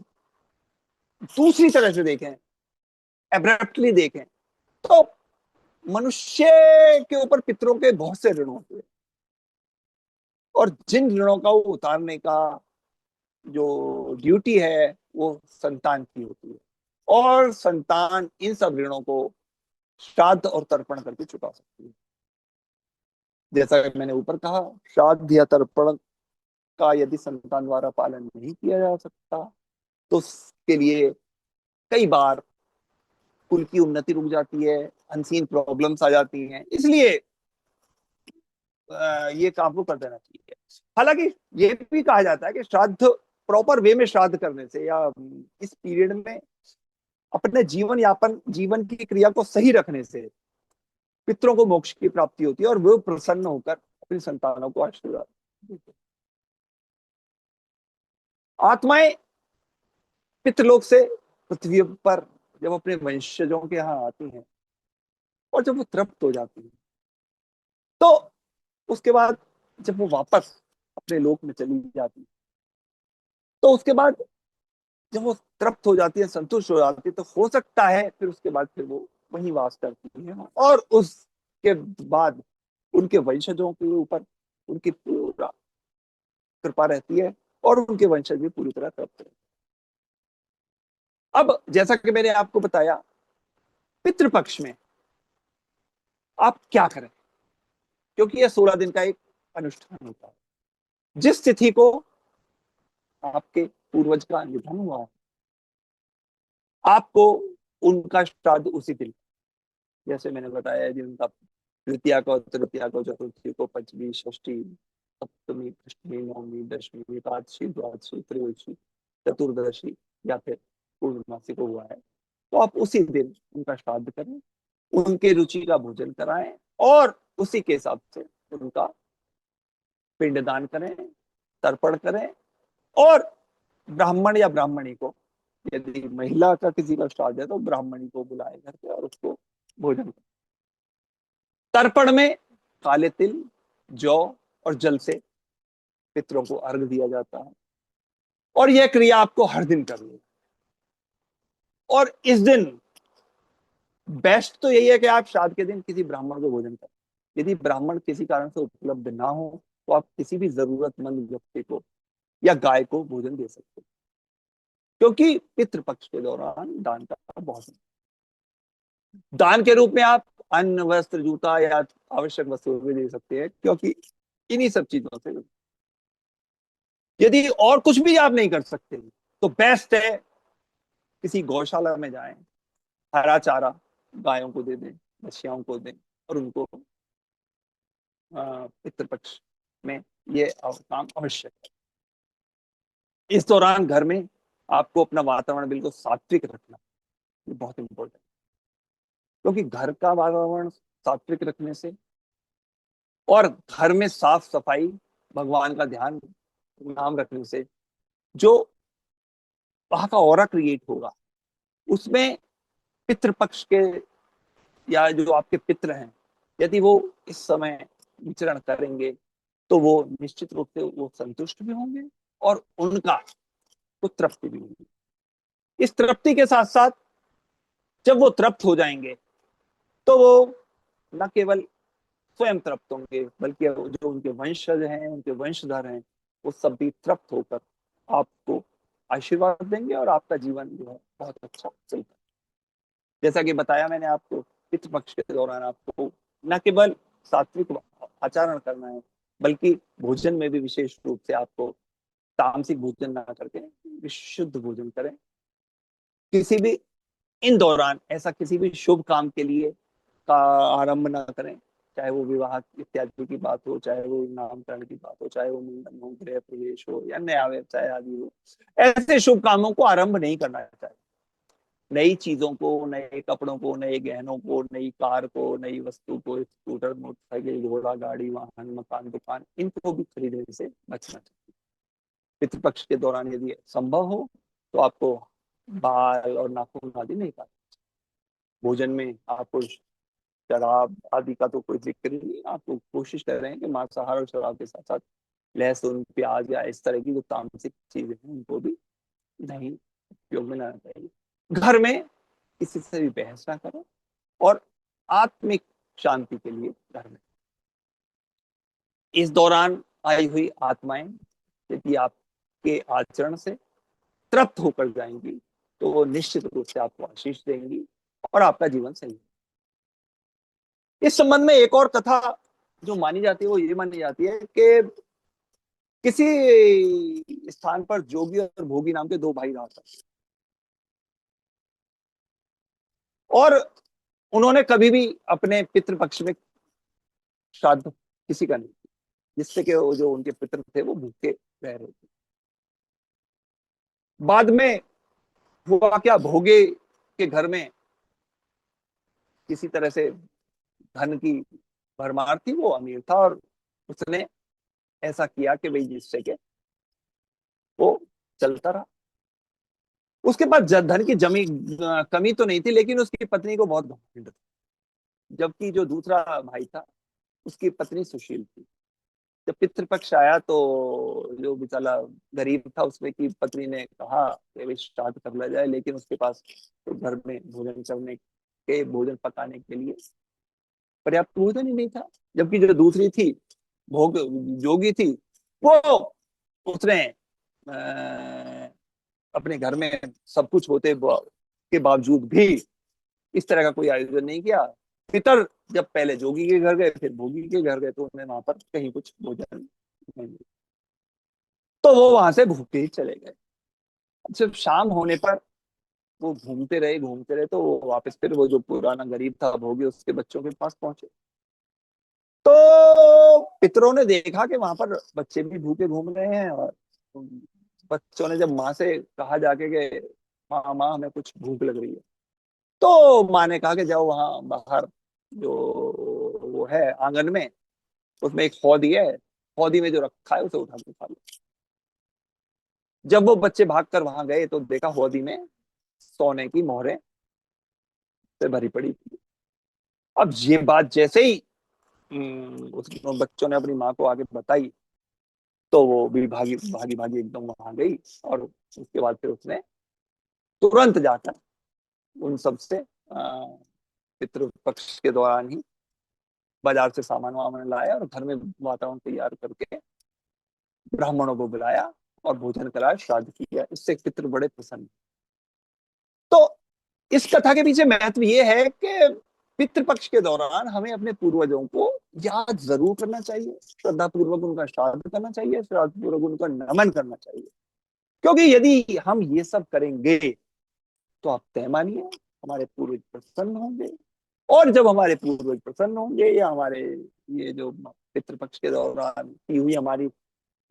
दूसरी तरह से देखें, एब्रप्टली देखें, तो मनुष्य के ऊपर पितरों के बहुत से ऋण होते हैं, और जिन ऋणों का वो उतारने का जो ड्यूटी है वो संतान की होती है, और संतान इन सब ऋणों को श्राद्ध और तर्पण करके चुका सकती है। जैसा कि मैंने ऊपर कहा, श्राद्ध या तर्पण का यदि संतान द्वारा पालन नहीं किया जा सकता तो उसके लिए कई बार कुल की उन्नति रुक जाती है, अनसीन प्रॉब्लम्स आ जाती हैं, इसलिए ये काम को कर देना चाहिए। हालांकि ये भी कहा जाता है कि श्राद्ध प्रॉपर वे में श्राद्ध करने से या इस पीरियड में अपने जीवन की क्रिया को सही रखने से पितरों को मोक्ष की प्राप्ति होती है और वो प्रसन्न होकर अपनी संतानों को आशीर्वाद देते हैं। आत्माएं पितृलोक से पृथ्वी पर जब अपने वंशजों के यहाँ आती हैं और जब वो तृप्त हो जाती है, तो उसके बाद जब वो वापस अपने लोक में चली जाती है, तो उसके बाद जब वो तृप्त हो जाती है, संतुष्ट हो जाती है, तो हो सकता है फिर उसके बाद फिर वो वहीं वास करती है, और उसके बाद उनके वंशजों के ऊपर उनकी पूरा कृपा रहती है और उनके वंशज भी पूरी तरह तृप्त रहते हैं। अब जैसा कि मैंने आपको बताया, पितृपक्ष में आप क्या करें, क्योंकि यह 16 दिन का एक अनुष्ठान होता है। जिस तिथि को आपके पूर्वज का निधन हुआ है, आपको उनका श्राद्ध उसी दिन, जैसे मैंने बताया, जिनका द्वितीया को, तृतीया को, चतुर्थी को, पंचमी, षष्ठी, सप्तमी, अष्टमी, नवमी, दशमी, एकादशी, द्वादशी, त्रयोदशी, चतुर्दशी या फिर पूर्णमासी को हुआ है, तो आप उसी दिन उनका श्राद्ध करें, उनके रुचि का भोजन कराएं और उसी के हिसाब से उनका पिंडदान करें, तर्पण करें, और ब्राह्मण या ब्राह्मणी को, यदि महिला का किसी का श्राद्ध है तो ब्राह्मणी को बुलाए घर पे और उसको भोजन करें। तर्पण में काले तिल, जौ और जल से पितरों को अर्घ दिया जाता है, और यह क्रिया आपको हर दिन करनी है। और इस दिन बेस्ट तो यही है कि आप श्राद्ध के दिन किसी ब्राह्मण को भोजन करें। यदि ब्राह्मण किसी कारण से उपलब्ध ना हो तो आप किसी भी जरूरतमंद व्यक्ति को या गाय को भोजन दे सकते हैं, क्योंकि पितृपक्ष के दौरान दान का बहुत, दान के रूप में आप अन्न, वस्त्र, जूता या आवश्यक वस्तुएं भी दे सकते हैं, क्योंकि इन्हीं सब चीजों से, यदि और कुछ भी आप नहीं कर सकते तो बेस्ट है किसी गौशाला में जाएं, हरा चारा गायों को दे दें, बछियाओं को दें, और उनको पितृपक्ष में ये काम आवश्यक है। इस दौरान घर में आपको अपना वातावरण बिल्कुल सात्विक रखना, ये बहुत इंपॉर्टेंट है, क्योंकि घर का वातावरण सात्विक रखने से और घर में साफ सफाई, भगवान का ध्यान, नाम रखने से जो वहां का ऑरा क्रिएट होगा। उसमें पितृपक्ष के या जो आपके पितृ हैं, यदि वो इस समय विचरण करेंगे तो वो निश्चित रूप से वो संतुष्ट भी होंगे और उनका वो तृप्ति भी होगी। इस तृप्ति के साथ साथ जब वो तृप्त हो जाएंगे तो वो न केवल स्वयं तृप्त होंगे बल्कि जो उनके वंशज हैं, उनके वंशधर हैं, वो सब भी तृप्त होकर आपको आशीर्वाद देंगे और आपका जीवन जो है बहुत अच्छा चलता है। जैसा कि बताया मैंने आपको, पितृपक्ष के दौरान आपको न केवल सात्विक आचरण करना है बल्कि भोजन में भी विशेष रूप से आपको तामसिक भोजन ना करके विशुद्ध भोजन करें। किसी भी इन दौरान ऐसा किसी भी शुभ काम के लिए का आरंभ ना करें, चाहे वो विवाह इत्यादि की बात हो, चाहे वो नामकरण की बात हो, चाहे वो मुंडन हो, गृह प्रवेश हो या नया व्यवसाय आदि हो। ऐसे शुभ कामों को आरंभ नहीं करना चाहिए। नई चीजों को, नए कपड़ों को, नए गहनों को, नई कार को, नई वस्तु को, स्कूटर, मोटरसाइकिल, घोड़ा, गाड़ी, वाहन, मकान, दुकान, इनको भी खरीदने से बचना चाहिए। पितृपक्ष के दौरान यदि संभव हो तो आपको बाल और नाखून आदि नहीं काटना। भोजन में आपको शराब आदि का तो कोई जिक्र ही नहीं। आपको कोशिश कर रहे हैं कि मांसाहार और शराब के साथ साथ लहसुन, प्याज या इस तरह की जो तामसिक चीजें हैं उनको भी नहीं उपयोग में लाना चाहिए। घर में किसी से भी बहस ना करें और आत्मिक शांति के लिए घर में। इस दौरान आई हुई आत्माएं यदि आपके आचरण से तृप्त होकर जाएंगी तो वो निश्चित रूप से आपको आशीष देंगी और आपका जीवन सही। इस संबंध में एक और कथा जो मानी जाती है वो ये मानी जाती है कि किसी स्थान पर जोगी और भोगी नाम के दो भाई रहा करते और उन्होंने कभी भी अपने पितृपक्ष में श्राद्ध किसी का नहीं किया, जिससे कि जो उनके पितृ थे वो भूखे रह रहे थे। बाद में हुआ क्या, भोगे के घर में किसी तरह से धन की भरमार थी, वो अमीर था और उसने ऐसा किया कि भाई जिससे कि वो चलता रहा। उसके पास धन की जमी कमी तो नहीं थी, लेकिन उसकी पत्नी को बहुत घमंड था। जबकि जो दूसरा भाई था उसकी पत्नी सुशील थी। जब पितृपक्ष आया तो जो बेचारा गरीब था उसमें की पत्नी ने कहा कि भाई श्राद्ध कर लिया जाए, लेकिन उसके पास तो घर में भोजन पकाने के लिए पर्याप्त भोजन ही नहीं था। जबकि जो दूसरी थी, भोग जोगी थी, वो उसने अपने घर में सब कुछ होते के बावजूद भी इस तरह का कोई आयोजन नहीं किया। पितर जब पहले जोगी के घर गए फिर भोगी के घर गए तो उन्हें वहां पर कहीं कुछ भोजन नहीं मिला, तो वो वहां से भूखे ही चले गए। सिर्फ शाम होने पर वो घूमते रहे तो वो वापस फिर वो जो पुराना गरीब था भोगी उसके बच्चों के पास पहुंचे। तो पितरों ने देखा कि वहां पर बच्चे भी भूखे घूम रहे हैं और बच्चों ने जब माँ से कहा जाके कि माँ माँ हमें कुछ भूख लग रही है, तो माँ ने कहा कि जाओ वहां बाहर जो वो है आंगन में, उसमें एक हौदी है, हौदी में जो रखा है उसे उठा के खा लो। जब वो बच्चे भागकर वहां गए तो देखा हौदी में सोने की मोहरें से भरी पड़ी थी। अब ये बात जैसे ही उस बच्चों ने अपनी माँ को आगे बताई तो वो भी भागी भागी भागी एकदम वहां गई और उसके बाद फिर उसने तुरंत जाकर उन सब से पितृपक्ष के दौरान ही बाजार से सामान वामान लाया और घर में वातावरण तैयार करके ब्राह्मणों को बुलाया और भोजन कराया, श्राद्ध किया। इससे पितृ बड़े प्रसन्न। तो इस कथा के पीछे महत्व ये है कि पितृपक्ष के दौरान हमें अपने पूर्वजों को याद जरूर करना चाहिए, श्रद्धा पूर्वक उनका श्राद्ध करना चाहिए, श्राद्ध पूर्वक उनका नमन करना चाहिए। क्योंकि यदि हम ये सब करेंगे तो आप तय मानिए हमारे पूर्वज प्रसन्न होंगे। और जब हमारे पूर्वज प्रसन्न होंगे या हमारे ये जो पितृपक्ष के दौरान की हुई हमारी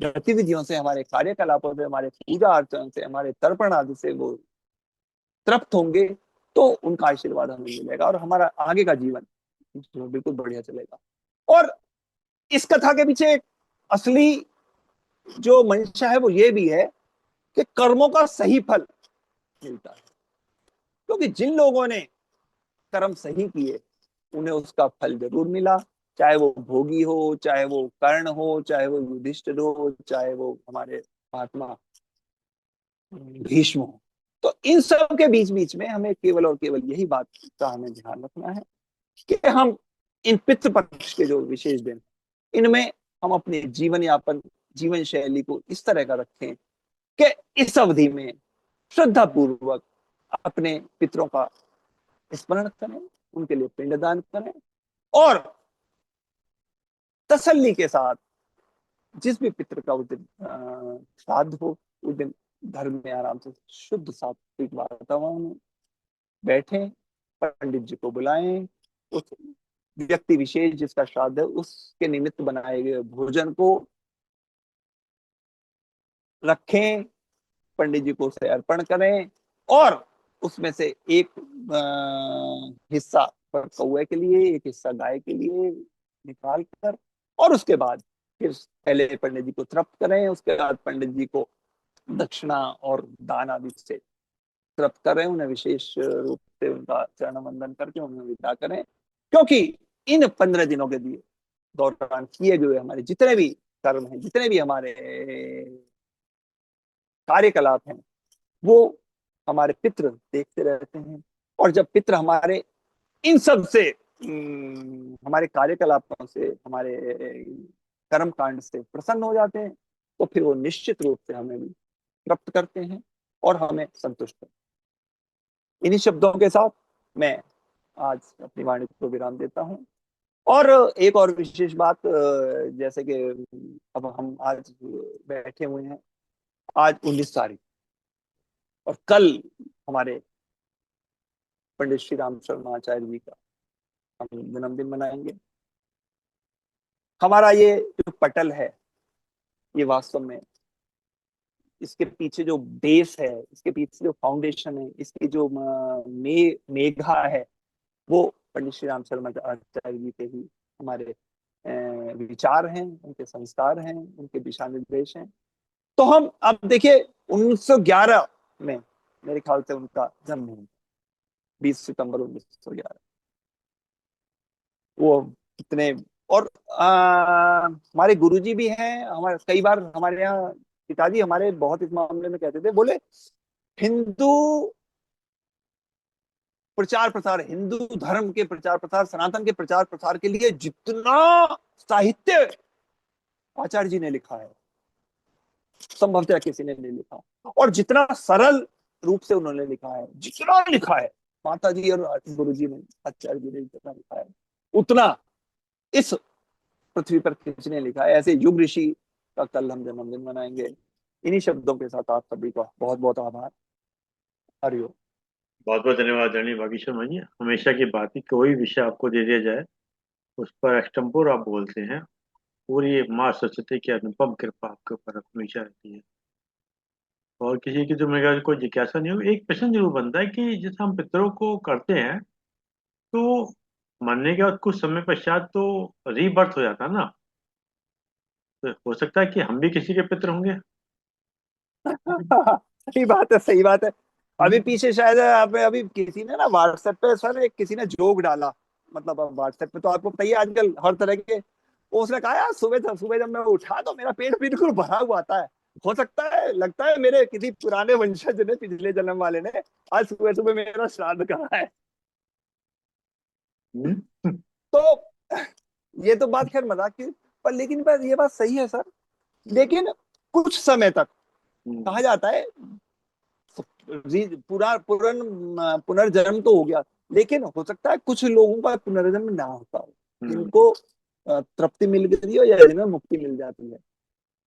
गतिविधियों से, हमारे कार्यकलापों से, हमारे पूजा अर्चन से, हमारे तर्पण आदि से वो तृप्त होंगे तो उनका आशीर्वाद हमें मिलेगा और हमारा आगे का जीवन जो बिल्कुल बढ़िया चलेगा। और इस कथा के पीछे एक असली जो मंशा है वो ये भी है कि कर्मों का सही फल मिलता है। क्योंकि जिन लोगों ने कर्म सही किए उन्हें उसका फल जरूर मिला, चाहे वो भोगी हो, चाहे वो कर्ण हो, चाहे वो युधिष्ठिर हो, चाहे वो हमारे महात्मा भीष्म हो। तो इन सब के बीच बीच में हमें केवल और केवल यही बात का हमें ध्यान रखना है कि हम इन पितृपक्ष के जो विशेष दिन, इनमें हम अपने जीवन यापन, जीवन शैली को इस तरह का रखें कि इस अवधि में श्रद्धा पूर्वक अपने पितरों का स्मरण करें, उनके लिए पिंडदान करें, और तसल्ली के साथ जिस भी पितर का उस दिन श्राद्ध हो, उस दिन घर में आराम से शुद्ध सात्विक वातावरण में बैठे, पंडित जी को बुलाएं, उस व्यक्ति विशेष जिसका श्राद्ध है उसके निमित्त बनाए गए भोजन को रखें, पंडित जी को उसे अर्पण करें, और उसमें से एक हिस्सा कौए के लिए, एक हिस्सा गाय के लिए निकाल कर, और उसके बाद फिर पहले पंडित जी को तृप्त करें, उसके बाद पंडित जी को दक्षिणा और दान आदि से तृप्त करें, उन्हें विशेष रूप से उनका चरण वंदन करके उन्हें विदा करें। क्योंकि इन 15 दिनों के दौरान किए गए हमारे जितने भी कर्म हैं, जितने भी हमारे कार्यकलाप हैं, वो हमारे पितृ देखते रहते हैं। और जब पितृ हमारे इन सब से हमारे कार्यकलापों से, हमारे कर्म कांड से प्रसन्न हो जाते हैं, तो फिर वो निश्चित रूप से हमें भी प्राप्त करते हैं और हमें संतुष्ट करते हैं। इन्हीं शब्दों के साथ मैं आज अपनी वाणी को विराम देता हूँ। और एक और विशेष बात, जैसे कि अब हम आज बैठे हुए हैं, आज 19 तारीख, और कल हमारे पंडित श्री राम शर्मा आचार्य जी का हम जन्मदिन मनाएंगे। हमारा ये जो पटल है, ये वास्तव में इसके पीछे जो बेस है, इसके पीछे जो फाउंडेशन है, इसकी जो मेघा है, वो पंडित श्री राम शर्मा आचार्य जी के ही हमारे विचार हैं, उनके संस्कार हैं, उनके दिशा निर्देश हैं। तो हम अब देखिए 1911 में मेरे ख्याल से उनका जन्म हुआ, 20 सितंबर 1911। वो कितने, और हमारे गुरुजी भी हैं हमारे, कई बार हमारे यहाँ पिताजी हमारे बहुत इस मामले में कहते थे, बोले हिंदू प्रचार प्रसार, हिंदू धर्म के प्रचार प्रसार, सनातन के प्रचार प्रसार के लिए जितना साहित्य आचार्य जी ने लिखा है, संभवतः किसी ने नहीं लिखा, और जितना सरल रूप से उन्होंने लिखा है, जितना लिखा है माता जी और गुरु जी ने, आचार्य जी ने जितना लिखा है, उतना इस पृथ्वी पर किसने लिखा है। ऐसे युग ऋषि का कल हम जन्मदिन मनाएंगे। इन्हीं शब्दों के साथ आप सभी का बहुत बहुत आभार। हरिओम। बहुत बहुत धन्यवाद आदरणीय बागीश्वर शर्मा जी। हमेशा की बात ही, कोई विषय आपको दे दिया जाए उस पर एक्सटेम्पोर आप बोलते हैं। पूरी माँ सरस्वती की अनुपम कृपा आपके ऊपर हमेशा रहती है, और किसी की तो मेरे ख्याल से कोई जिज्ञासा नहीं होगी। एक प्रश्न जरूर बनता है कि जैसे हम पितरों को करते हैं, तो मरने के बाद कुछ समय पश्चात तो रीबर्थ हो जाता है ना, तो हो सकता है कि हम भी किसी के पितर होंगे। सही बात है, सही बात है। अभी हम्म। पीछे शायद आप अभी किसी ने ना व्हाट्सएप पे सर, एक किसी ने जोक डाला, मतलब अब व्हाट्सएप पे तो आपको बताइए आजकल हर तरह के, उसने कहा यार सुबह सुबह जब मैं उठा तो मेरा पेट बिल्कुल भरा हुआ आता है, हो सकता है, लगता है मेरे किसी पुराने वंशज ने, पिछले जन्म वाले ने आज सुबह सुबह मेरा श्राद्ध करा है। हम्म। तो ये तो बात खैर मजाक की, पर लेकिन बात ये बात सही है सर। लेकिन कुछ समय तक हम्म। कहा जाता है पूरा पुनर्जन्म तो हो गया, लेकिन हो सकता है कुछ लोगों का पुनर्जन्म ना होता हो, हम्म। जिनको तृप्ति मिल गई हो या जिन्हें मुक्ति मिल जाती है।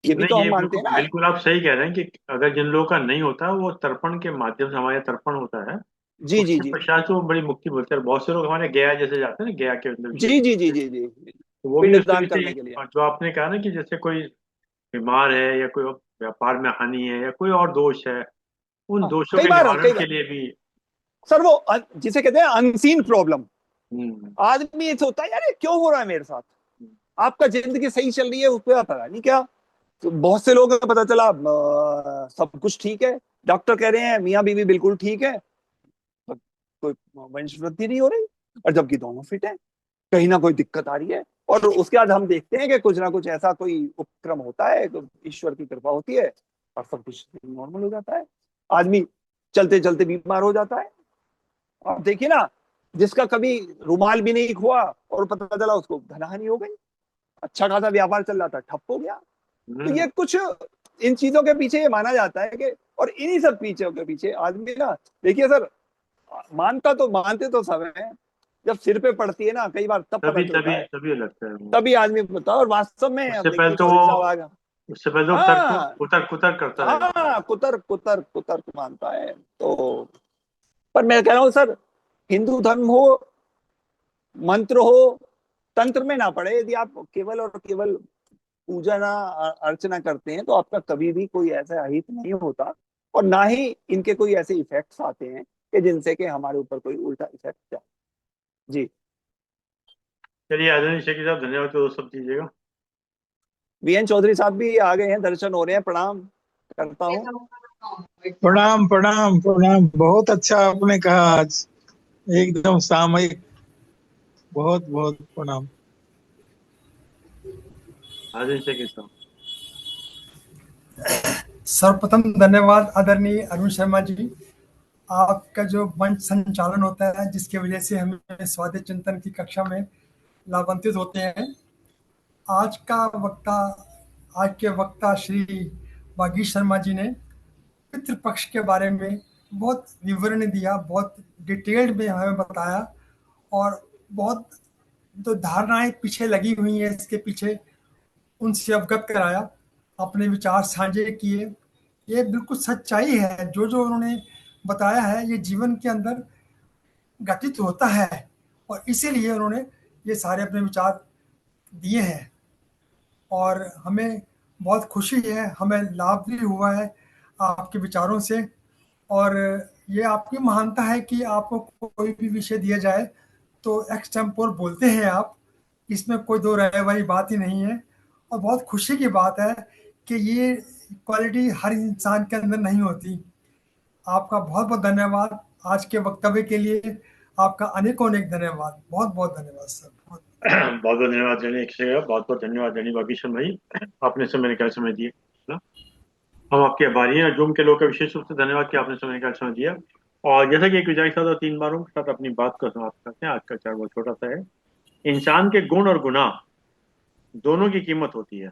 ये भी तो नहीं, हम ये मानते बिल्कुल हैं ना। बिल्कुल आप सही कह रहे हैं कि अगर जिन लोगों का नहीं होता, वो तर्पण के माध्यम से, हमारे यहाँ तर्पण होता है, जी जी उसके जी पश्चात से वो बड़ी मुक्ति बोलते हैं। बहुत से लोग हमारे गया जैसे जाते हैं ना, गया के अंदर जी विशेष जी रूप जी से, जी जी। तो वो भी उससे पिंडदान भी। करने के लिए। और जो आपने कहा ना कि जैसे कोई बीमार है, या कोई व्यापार में हानि है, या कोई और दोष है, उन हाँ, दोषों कई के बार निवारण कई के बार लिए भी। सर वो जिसे कहते हैं अनसीन प्रॉब्लम, हम्म। आदमी ये सोचता है यार ये क्यों हो रहा है मेरे साथ, आपका जिंदगी सही चल रही है, उस पर पता नहीं क्या तो बहुत से लोगों को पता चला सब कुछ ठीक है, डॉक्टर कह रहे हैं मियाँ बीवी बिल्कुल ठीक है, तो कोई वंश वृद्धि नहीं हो रही, और जबकि दोनों फिट है, कहीं ना कोई दिक्कत आ रही है। और उसके बाद हम देखते हैं कि कुछ ना कुछ ऐसा कोई उपक्रम होता है, तो ईश्वर की कृपा होती है और सब कुछ नॉर्मल हो जाता है। आदमी चलते चलते बीमार हो जाता है। आप देखिए ना, जिसका कभी रुमाल भी नहीं हुआ और पता चला उसको धनहानि हो गई, अच्छा खासा व्यापार चल रहा था, ठप हो गया। तो ये कुछ इन चीजों के पीछे ये माना जाता है कि, और इन्हीं सब पीछे के पीछे आदमी ना, देखिए सर, मानते तो सब है, जब सिर पे पड़ती है ना कई बार तब पता तभी चलता तभी है, तभी लगता है वो। तभी आदमी को पता। और वास्तव में अब उससे पहले देखिए तो चौधरी साहब वो आगे, उससे पहले तो हाँ कुतर कुतर करता रहेगा। हाँ, कुतर्क मानता है। तो पर मैं कह रहा हूँ सर, हिंदू धर्म हो, मंत्र हो, तंत्र में ना पड़े, यदि आप केवल और केवल पूजा ना अर्चना करते हैं तो आपका कभी भी कोई ऐसा अहित नहीं होता, और ना ही इनके कोई ऐसे इफेक्ट्स आते हैं कि जिनसे कि हमारे ऊपर कोई उल्टा इफेक्ट जाए। जी। चलिए आदरणीय शेखी साहब, धन्यवाद तो सब दीजिएगा। वीएन चौधरी साहब भी आ गए हैं, दर्शन हो रहे हैं, प्रणाम करता हूँ। प्रणाम प्रणाम प्रणाम। बहुत अच्छा आपने कहा आज, एकदम सामयिक। बहुत बहुत प्रणाम। आदरणीय शेखी साहब। सर्वप्रथम धन्यवाद आदरणीय अरुण शर्मा जी। आपका जो मंच संचालन होता है जिसकी वजह से हमें स्वास्थ्य चिंतन की कक्षा में लाभान्वित होते हैं। आज का वक्ता आज के वक्ता श्री वागीश शर्मा जी ने पितृपक्ष के बारे में बहुत विवरण दिया, बहुत डिटेल्ड में हमें बताया, और बहुत जो धारणाएं पीछे लगी हुई हैं इसके पीछे उनसे अवगत कराया, अपने विचार साझे किए। ये बिल्कुल सच्चाई है, जो जो उन्होंने बताया है ये जीवन के अंदर घटित होता है, और इसीलिए उन्होंने ये सारे अपने विचार दिए हैं। और हमें बहुत खुशी है, हमें लाभ भी हुआ है आपके विचारों से। और ये आपकी महानता है कि आपको कोई भी विषय दिया जाए तो एक्सटेम्पोर बोलते हैं आप, इसमें कोई दो राय वाली बात ही नहीं है। और बहुत खुशी की बात है कि ये क्वालिटी हर इंसान के अंदर नहीं होती। आपका बहुत बहुत धन्यवाद आज के वक्तव्य के लिए। आपका अनेकों अनेक धन्यवाद, बहुत बहुत धन्यवाद सर। बहुत बहुत धन्यवाद आदरणीय शेखी साहब, बहुत बहुत धन्यवाद आदरणीय वागीश भाई, आपने समय निकाल समय दिए ना। हम आपके आभारी हैं। जूम के लोग का विशेष रूप से धन्यवाद कि आपने समय निकाल समय दिया। और जैसा कि एक विचार के साथ और तीन बारों के साथ अपनी बात को समाप्त करते हैं, आज का विचार बहुत छोटा सा है। इंसान के गुण और गुनाह दोनों की कीमत होती है।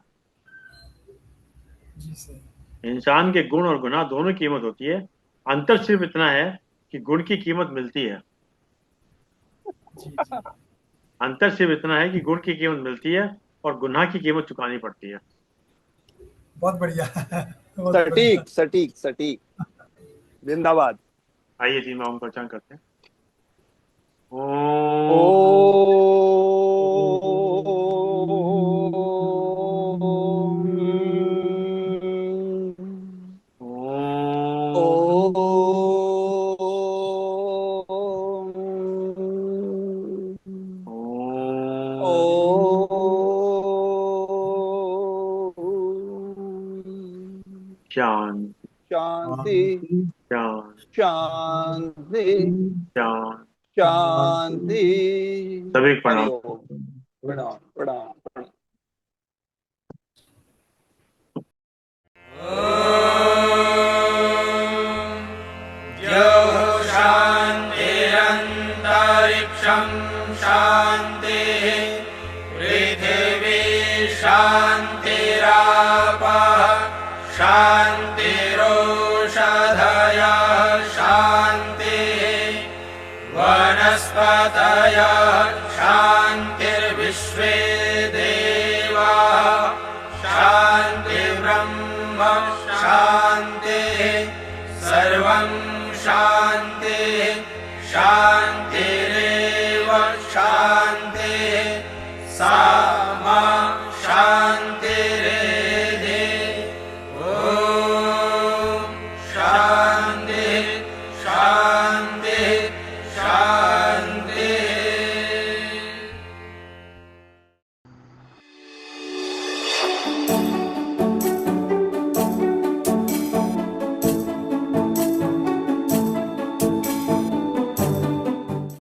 जी सर। इंसान के गुण और गुनाह दोनों की कीमत होती है। अंतर सिर्फ इतना है कि गुण की कीमत मिलती है। जी जी। अंतर सिर्फ इतना है कि गुण की कीमत मिलती है और गुनाह की कीमत चुकानी पड़ती है। बहुत बढ़िया। बहुत बढ़िया। सटीक सटीक सटीक, जिंदाबाद। आइए तीन बारों का उच्चारण करते हैं। ओ शांति शांति शांति शांति शांति। शांति। सभी को प्रणाम। हरिओम। प्रणाम प्रणाम प्रणाम। शान्तिरन्तरिक्षं शान्तिः पृथिवी शान्तिरापः शान्तिरोषधयः शान्तिः वनस्पतयः शान्तिर्विश्वे देवाः शान्तिर्ब्रह्म शान्तिः सर्वं शान्तिः शान्तिरेव शान्तिः सा मा शान्तिरेधि। ॐ शान्तिः शान्तिः शान्तिः।